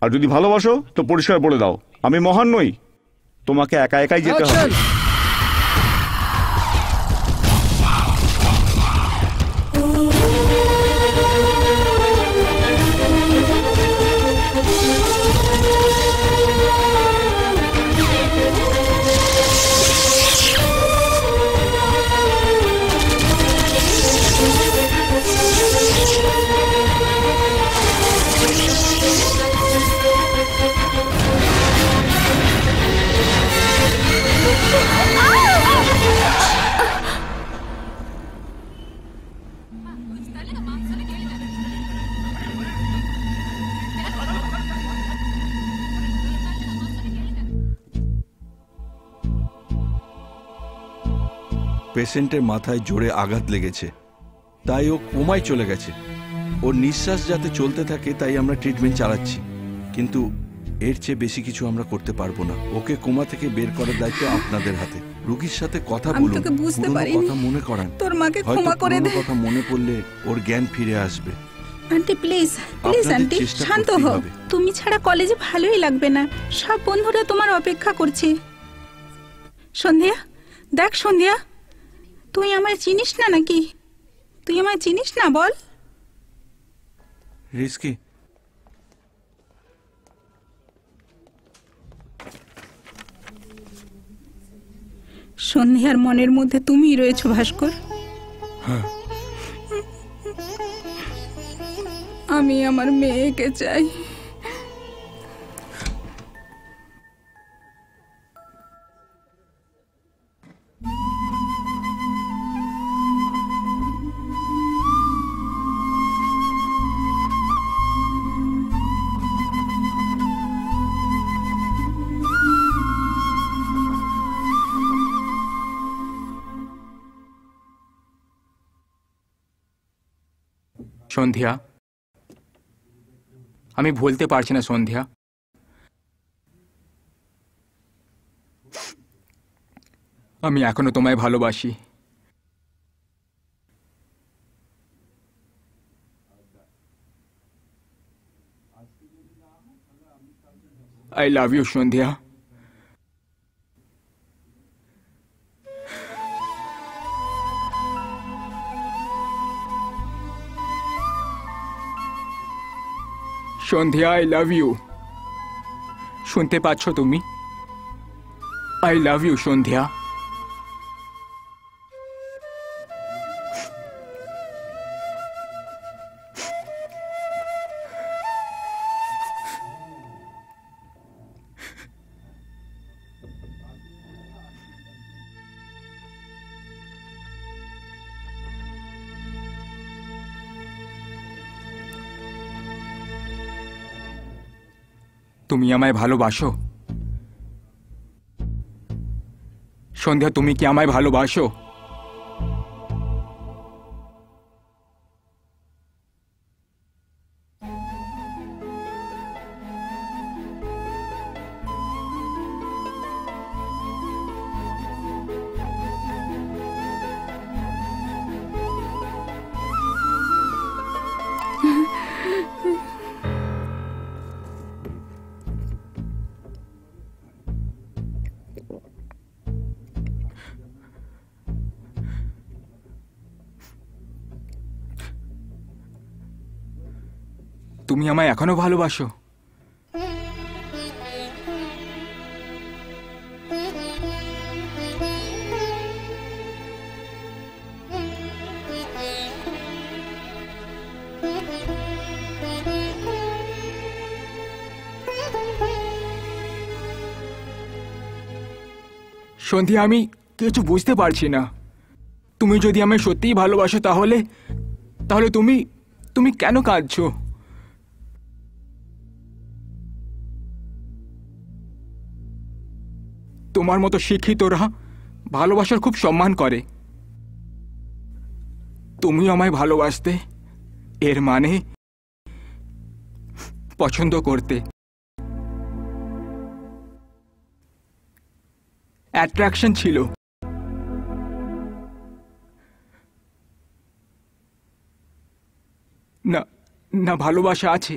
আর যদি ভালোবাসো তো পরিষ্কার বলে দাও, আমি মহান নই, তোমাকে একা একাই যেতে হবে। Oh, পেশেন্টের মাথায় জোরে আঘাত লেগেছে, তাই ও কোমায় চলে গেছে। ওর নিঃশ্বাস যাতে চলতে থাকে তাই আমরা ট্রিটমেন্ট চালাচ্ছি, কিন্তু এর চেয়ে বেশি কিছু আমরা করতে পারবো না। ওকে কোমা থেকে বের করার দায়িত্ব আপনাদের হাতে। রোগীর সাথে কথা আমি বলুন, তোকে বুঝতে পুরনো পারিনি। কথা মনে করান। তোর মাকে হয়তো ক্ষমা করে পুরনো দে। কথা মনে পড়লে ওর জ্ঞান ফিরে আসবে। আন্টি প্লিজ প্লিজ আপনাদের আন্টি চেষ্টা শান্ত করতেই হও। হবে। তুমি ছাড়া কলেজে ভালোই লাগবে না, সব বন্ধুরা তোমার অপেক্ষা করছে। সন্ধ্যা, দেখ সন্ধ্যা, তুই আমায় চিনিস না নাকি? তুই আমায় চিনিস না বল? রিস্কি, সন্ধ্যার মনের মধ্যে তুমিই রয়েছো ভাস্কর। আমি আমার মেয়েকে চাই। সন্ধ্যা, আমি ভুলতে পারছি না সন্ধ্যা। আমি এখনো তোমায় ভালোবাসি। I love you Sandhya. Sandhya, I love you. শুনতে পাচ্ছ তুমি? I love you Sandhya. তুমি আমায় ভালোবাসো সন্ধ্যা? তুমি কি আমায় ভালোবাসো? তুমি আমায় এখনো ভালোবাসো? সন্ধ্যা, আমি কিছু বুঝতে পারছি না। তুমি যদি আমায় সত্যিই ভালোবাসো তাহলে তাহলে তুমি তুমি কেন কাঁদছো? তোমার মতো শিক্ষিতরা ভালোবাসার খুব সম্মান করে। তুমি আমায় ভালোবাসতে, এর মানে পছন্দ করতে। অ্যাট্রাকশন ছিল। না না, ভালোবাসা আছে।